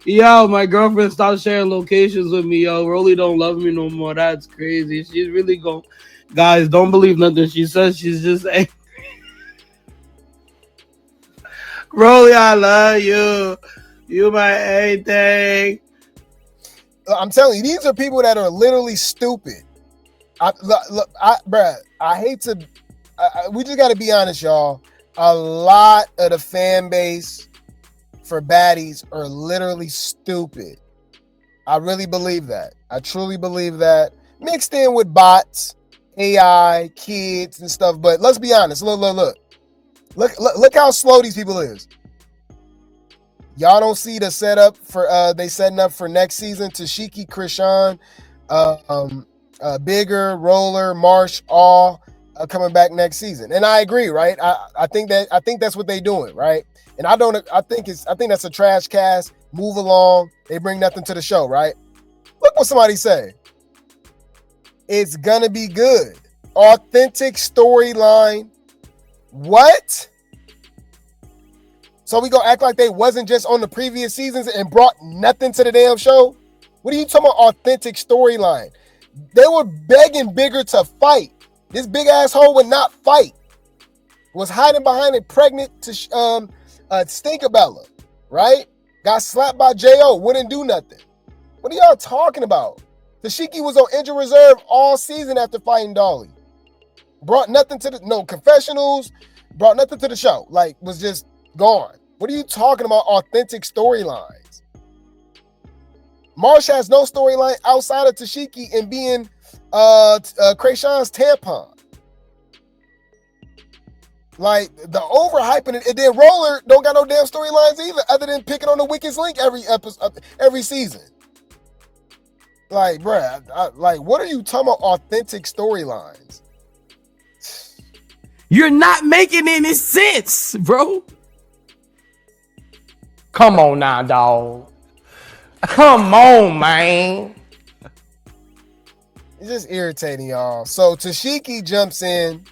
Yo, my girlfriend stopped sharing locations with me. Yo, Rollie don't love me no more. That's crazy. She's really going. Guys, don't believe nothing she says. She's just angry. Rollie, I love you. You my everything. I'm telling you, these are people that are literally stupid. Bruh, I hate to. We just got to be honest, y'all. A lot of the fan base for baddies are literally stupid. I really believe that. I truly believe that. Mixed in with bots, AI, kids, and stuff. But let's be honest. Look how slow these people is. Y'all don't see the setup for they setting up for next season. Tashiki, Krishan, Bigger, Roller, Marsh, all coming back next season. And I agree, right? I think that's what they doing, right? And I think that's a trash cast. Move along. They bring nothing to the show, right? Look what somebody say. It's gonna be good. Authentic storyline. What? So we gonna act like they wasn't just on the previous seasons and brought nothing to the damn show? What are you talking about authentic storyline? They were begging Bigger to fight. This big asshole would not fight. Was hiding behind a pregnant Stinkabella, right? Got slapped by J.O. Wouldn't do nothing. What are y'all talking about? Tashiki was on injured reserve all season after fighting Dolly. Brought nothing to no confessionals, brought nothing to the show. Like, was just gone. What are you talking about authentic storylines? Marsh has no storyline outside of Tashiki and being Krayshawn's tampon. Like, the overhyping it, and then Roller don't got no damn storylines either, other than picking on the weakest link every episode, every season. Like, bruh, like, what are you talking about authentic storylines? You're not making any sense, bro. Come on now, dog. Come on, man. It's just irritating, y'all. So Tashiki jumps in,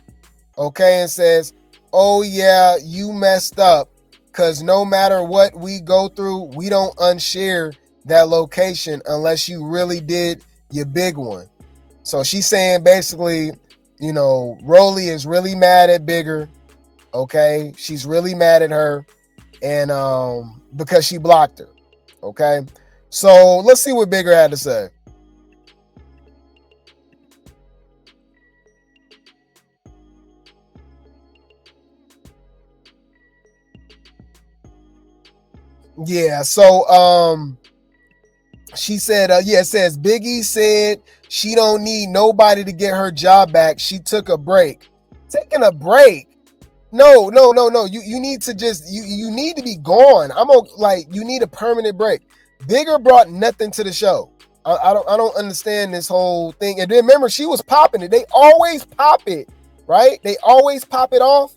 okay, and says, oh yeah, you messed up, because no matter what we go through, we don't unshare that location unless you really did your big one. So she's saying basically, you know, Rollie is really mad at Bigger, okay? She's really mad at her, and because she blocked her, okay? So let's see what Bigger had to say. Yeah, so she said, it says Biggie said she don't need nobody to get her job back. She took a break. Taking a break? No. You need to just you need to be gone. You need a permanent break. Bigger brought nothing to the show. I don't understand this whole thing. And then remember, she was popping it. They always pop it, right? They always pop it off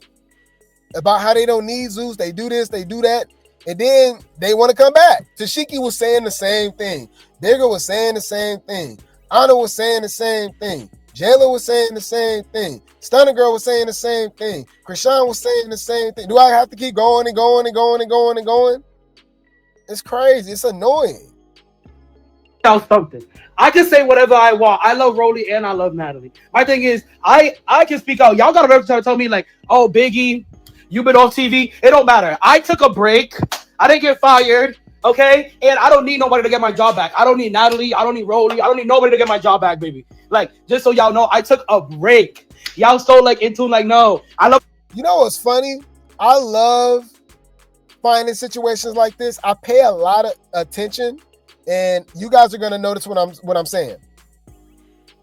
about how they don't need Zeus. They do this, they do that. And then they want to come back. Tashiki was saying the same thing. Bigger was saying the same thing. Anna was saying the same thing. Jayla was saying the same thing. Stunner Girl was saying the same thing. Krishan was saying the same thing. Do I have to keep going and going and going and going and going? It's crazy. It's annoying. Something. I can say whatever I want. I love Rollie and I love Natalie. My thing is, I can speak out. Y'all got to tell me like, oh, Biggie, you've been off TV. It don't matter. I took a break. I didn't get fired. Okay? And I don't need nobody to get my job back. I don't need Natalie. I don't need Rollie. I don't need nobody to get my job back, baby. Like, just so y'all know, I took a break. Y'all so like into like, no. I love. You know what's funny? I love finding situations like this. I pay a lot of attention, and you guys are gonna notice what I'm saying.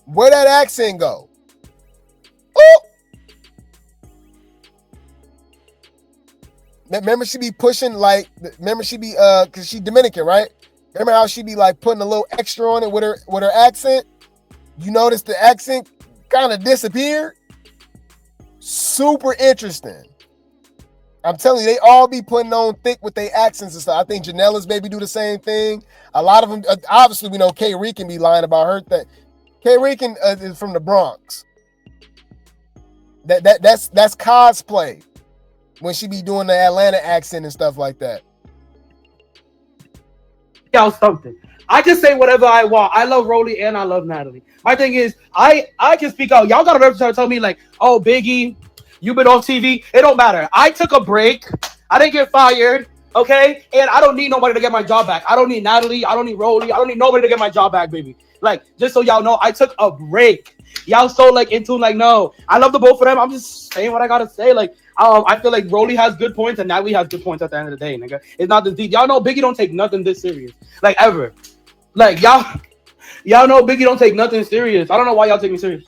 Where that accent go? Oh! Remember she be pushing like, remember she be cause she Dominican, right? Remember how she be like putting a little extra on it with her accent? You notice the accent kind of disappeared? Super interesting. I'm telling you, they all be putting on thick with their accents and stuff. I think Janela's baby do the same thing. A lot of them, obviously we know K. Reed can be lying about her thing. K. Reed is from the Bronx. That's cosplay. When she be doing the Atlanta accent and stuff like that. Y'all something. I can say whatever I want. I love Rollie and I love Natalie. My thing is, I can speak out. Y'all got to tell me like, oh, Biggie, you've been off TV. It don't matter. I took a break. I didn't get fired. Okay? And I don't need nobody to get my job back. I don't need Natalie. I don't need Rollie. I don't need nobody to get my job back, baby. Like, just so y'all know, I took a break. Y'all so like into like, no. I love the both of them. I'm just saying what I got to say. Like, I feel like Rollie has good points and Natalie has good points at the end of the day, nigga. It's not this deep. Y'all know Biggie don't take nothing this serious. Like, ever. Like, y'all know Biggie don't take nothing serious. I don't know why y'all take me serious.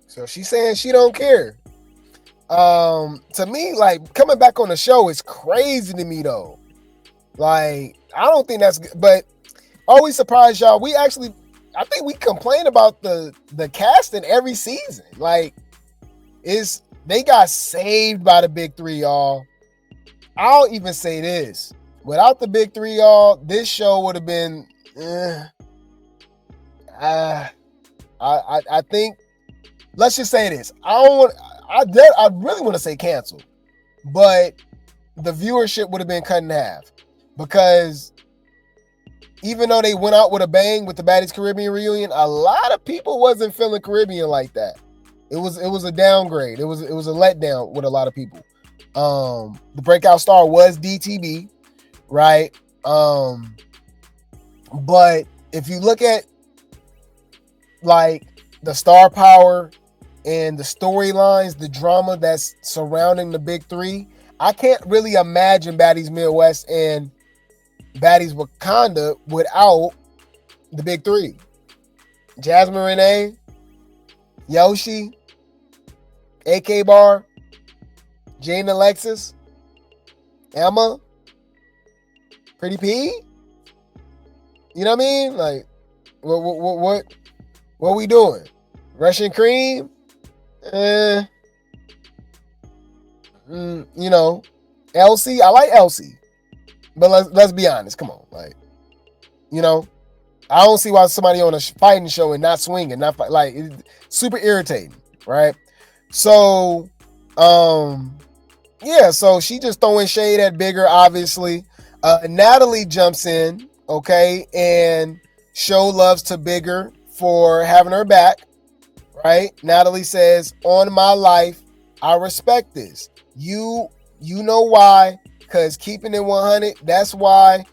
So she's saying she don't care. To me, like, coming back on the show is crazy to me, though. Like, I don't think that's good. But always surprised, y'all. I think we complain about the casting every season. Like, they got saved by the big three, y'all. I'll even say this. Without the big three, y'all, this show would have been I think, let's just say this. I really want to say canceled, but the viewership would have been cut in half because even though they went out with a bang with the Baddies Caribbean reunion, a lot of people wasn't feeling Caribbean like that. It was a downgrade. It was a letdown with a lot of people. The breakout star was DTB, right? But if you look at like the star power and the storylines, the drama that's surrounding the big three, I can't really imagine Baddies Midwest and Baddies Wakanda without the big three. Jasmine Renee, Yoshi, AK Bar, Jane Alexis, Emma, Pretty P. You know what I mean? Like, what we doing? Russian cream, you know, Elsie. I like Elsie, but let's be honest. Come on, like, you know, I don't see why somebody on a fighting show and not swinging, not fight, like, it's super irritating, right? So, yeah, so she just throwing shade at Bigger, obviously. Natalie jumps in, okay, and show loves to Bigger for having her back, right? Natalie says, on my life, I respect this. You know why? Because keeping it 100, that's why.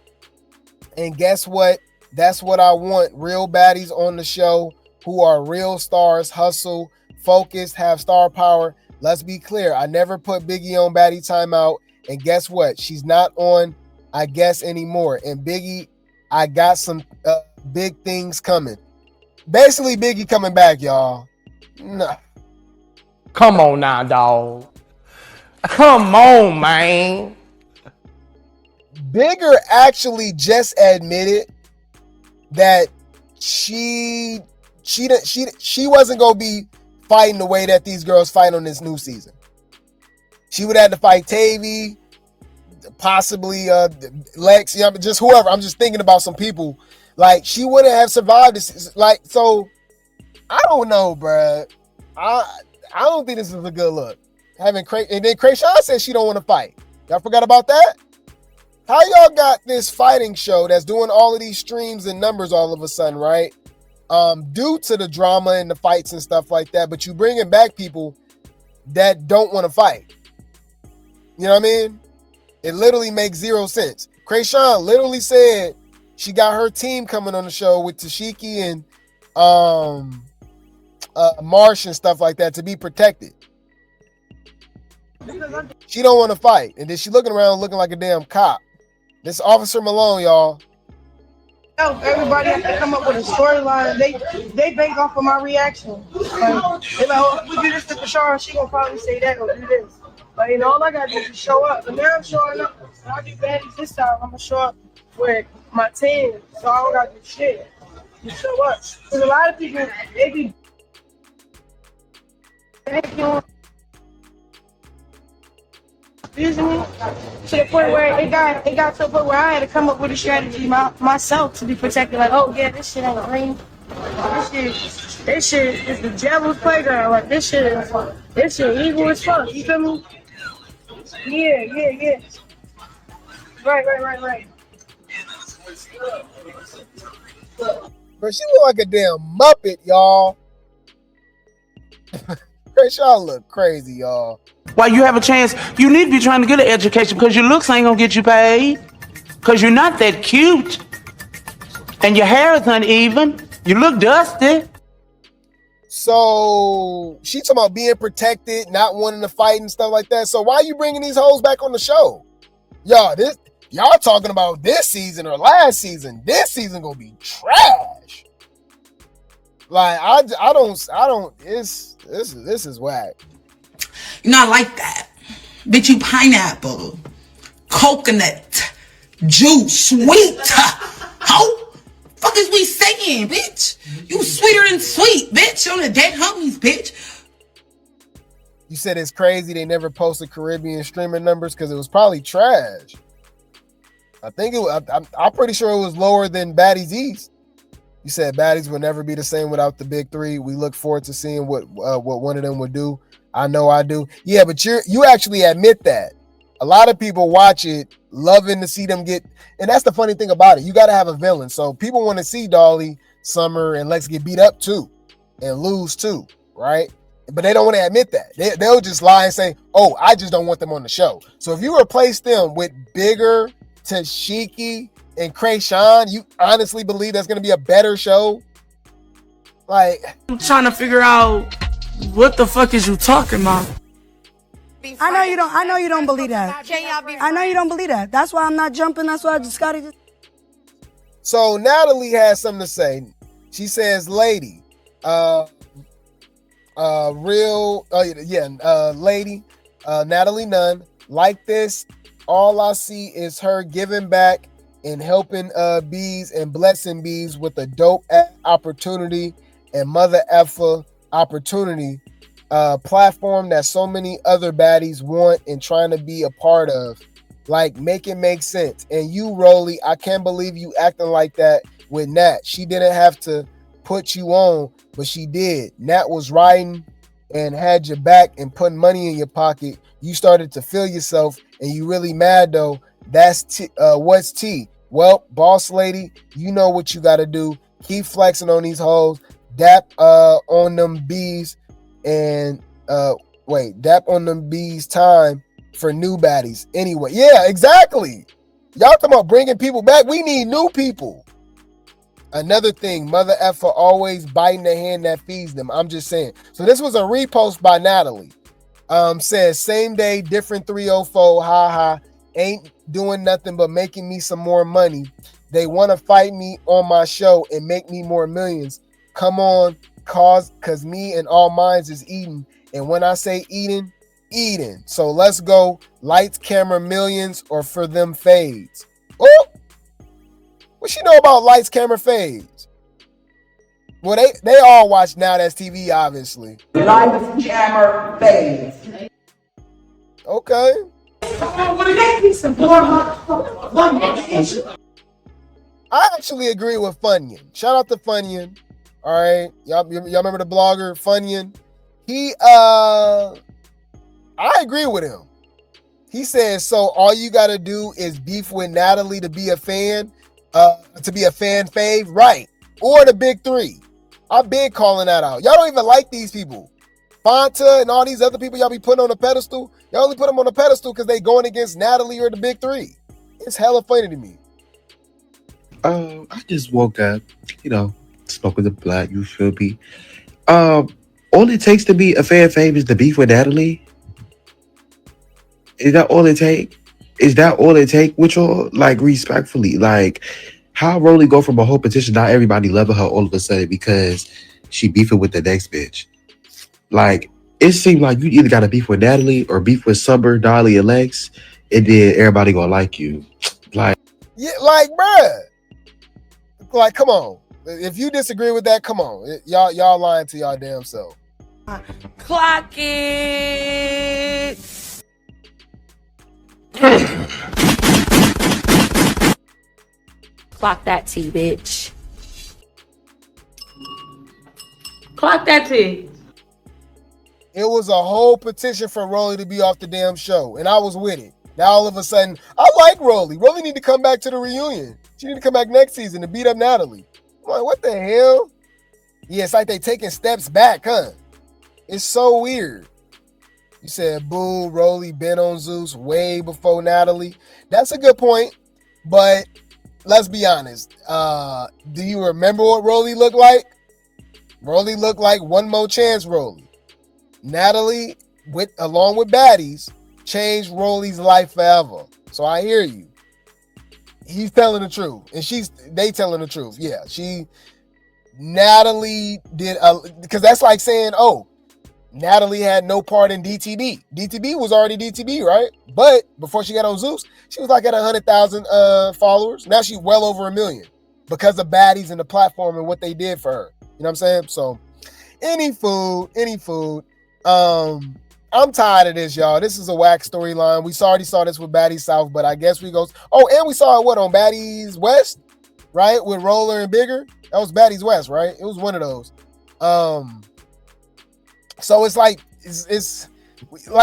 And guess what? That's what I want. Real baddies on the show who are real stars, hustle, focused, have star power. Let's be clear. I never put Biggie on Baddie Timeout. And guess what? She's not on, I guess, anymore. And Biggie, I got some big things coming. Basically, Biggie coming back, y'all. Nah. Come on now, dog. Come on, man. Bigger actually just admitted that she wasn't gonna be fighting the way that these girls fight on this new season. She would have to fight Tavy, possibly Lex, you know, just whoever. I'm just thinking about some people. Like, she wouldn't have survived this. Like, so I don't know, bruh. I don't think this is a good look. And then Krayshawn said she don't want to fight. Y'all forgot about that? How y'all got this fighting show that's doing all of these streams and numbers all of a sudden, right? Due to the drama and the fights and stuff like that, but you bringing back people that don't want to fight. You know what I mean? It literally makes zero sense. Krayshawn literally said she got her team coming on the show with Tashiki and Marsh and stuff like that to be protected. She don't want to fight. And then she looking around looking like a damn cop. This Officer Malone, y'all. Everybody has to come up with a storyline. They bank off of my reaction. Like, they're like, oh, if we do this to Kashara, she gonna probably say that or do this. But you know, all I gotta do is show up. And now I'm showing up. When I do baddies this time, I'm gonna show up with my team. So I don't gotta do shit. You show up. Because a lot of people, they be excuse me, to the point where it got to the point where I had to come up with a strategy myself to be protected. Like, oh yeah, this shit ain't green. This shit is the devil's playground. Like, this shit evil as fuck. You feel me? Yeah. Right. But she look like a damn Muppet, y'all. Y'all look crazy, y'all. While you have a chance, you need to be trying to get an education because your looks ain't gonna get you paid. Because you're not that cute. And your hair is uneven. You look dusty. So she talking about being protected, not wanting to fight and stuff like that. So why are you bringing these hoes back on the show? Y'all talking about this season or last season. This season gonna be trash. Like, I don't, this is whack. You know, I like that. Bitch, you pineapple, coconut, juice, sweet. How fuck is we saying, bitch? You sweeter than sweet, bitch. On the dead homies, bitch. You said it's crazy they never posted Caribbean streaming numbers because it was probably trash. I think I'm pretty sure it was lower than Baddies East. You said Baddies would never be the same without the big three. We look forward to seeing what one of them would do. I know I do. Yeah, but you actually admit that. A lot of people watch it, loving to see them get, and that's the funny thing about it. You got to have a villain. So people want to see Dolly, Summer, and Lex get beat up too and lose too, right? But they don't want to admit that. They'll just lie and say, oh, I just don't want them on the show. So if you replace them with Bigger, Tashiki, and Krayshawn, you honestly believe that's going to be a better show? Like, I'm trying to figure out what the fuck is you talking about? I know you don't believe that. I know you don't believe that. That's why I'm not jumping. That's why I just gotta just. So Natalie has something to say. She says, lady, lady, Natalie Nunn, like this, all I see is her giving back and helping bees and blessing bees with a dope opportunity, and mother effer opportunity, platform that so many other baddies want and trying to be a part of. Like, make it make sense. And you, Rollie, I can't believe you acting like that with Nat. She didn't have to put you on, but she did. Nat was riding and had your back and putting money in your pocket. You started to feel yourself, and you really mad though. That's what's T. Well, boss lady, you know what you got to do. Keep flexing on these hoes. Dap on them bees and dap on them bees time for new baddies. Anyway, yeah, exactly. Y'all talking about bringing people back. We need new people. Another thing, mother effer always biting the hand that feeds them. I'm just saying. So this was a repost by Natalie. Says same day, different 304. Ha. Ain't doing nothing but making me some more money. They want to fight me on my show and make me more millions. Come on, cause me and all minds is eating. And when I say eating. So let's go. Lights, camera, millions, or for them fades. Oh, what she know about lights, camera, fades? Well, they all watch Now That's TV, obviously. Lights, camera, fades. Okay. I actually agree with Funyun. Shout out to Funyun. All right, y'all remember the blogger Funyun? He I agree with him. He says, so all you got to do is beef with Natalie to be a fan, fave, right? Or the big three. I've been calling that out. Y'all don't even like these people. Fonta and all these other people y'all be putting on a pedestal. Y'all only put them on a pedestal because they going against Natalie or the big three. It's hella funny to me. I just woke up, smoke with the black, you feel me? All it takes to be a fan fave is the beef with Natalie. Is that all it take? Which all, like, respectfully, like, how Rollie go from a whole petition, not everybody loving her all of a sudden because she beefing with the next bitch? Like, it seemed like you either got to beef with Natalie or beef with Summer, Dolly, and Lex, and then everybody gonna like you. Like, yeah, like, bruh. Like, come on. If you disagree with that, come on. Y'all lying to y'all damn self. Clock it. Clock that T, bitch. Clock that T. It was a whole petition for Rollie to be off the damn show, and I was with it. Now all of a sudden, I like Rollie. Rollie need to come back to the reunion. She need to come back next season to beat up Natalie. I'm like, what the hell? Yeah, it's like they taking steps back, huh? It's so weird. You said, boo, Rollie been on Zeus way before Natalie. That's a good point, but let's be honest. Do you remember what Rollie looked like? Rollie looked like One More Chance Rollie. Natalie, along with Baddies, changed Rollie's life forever. So I hear you. He's telling the truth, and they telling the truth. Yeah, Natalie did, because that's like saying, oh, Natalie had no part in DTB. DTB was already DTB, right? But before she got on Zeus, she was like at 100,000 followers. Now she's well over 1 million because of Baddies and the platform and what they did for her. You know what I'm saying? So any food. I'm tired of this, y'all. This is a whack storyline. We already saw this with Baddies South, but I guess we go. Oh, and we saw it on Baddies West, right? With Roller and Bigger. That was Baddies West, right? It was one of those. So it's like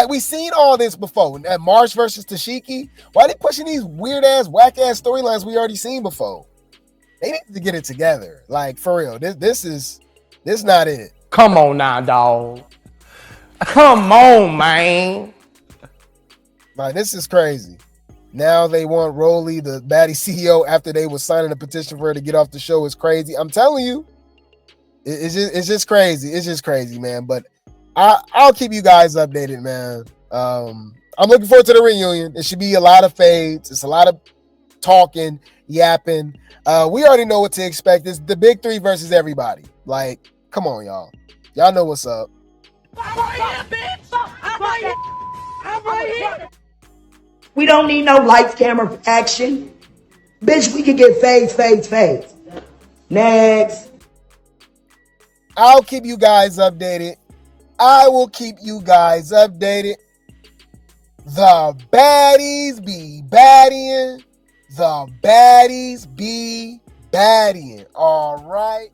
we seen all this before. At Marsh versus Tashiki, why are they pushing these weird ass, whack ass storylines we already seen before? They need to get it together. Like, for real. This not it. Come on now, dog. Come on, man. Like, this is crazy. Now they want Rollie, the Baddie CEO, after they was signing a petition for her to get off the show. Is crazy. I'm telling you, it's just crazy. It's just crazy, man. But I'll keep you guys updated, man. I'm looking forward to the reunion. It should be a lot of fades. It's a lot of talking, yapping. We already know what to expect. It's the big three versus everybody. Like, come on, y'all. Y'all know what's up. We don't need no lights, camera, action. Bitch, we can get fades. Next. I'll keep you guys updated. I will keep you guys updated. The baddies be baddying. The baddies be baddying. All right.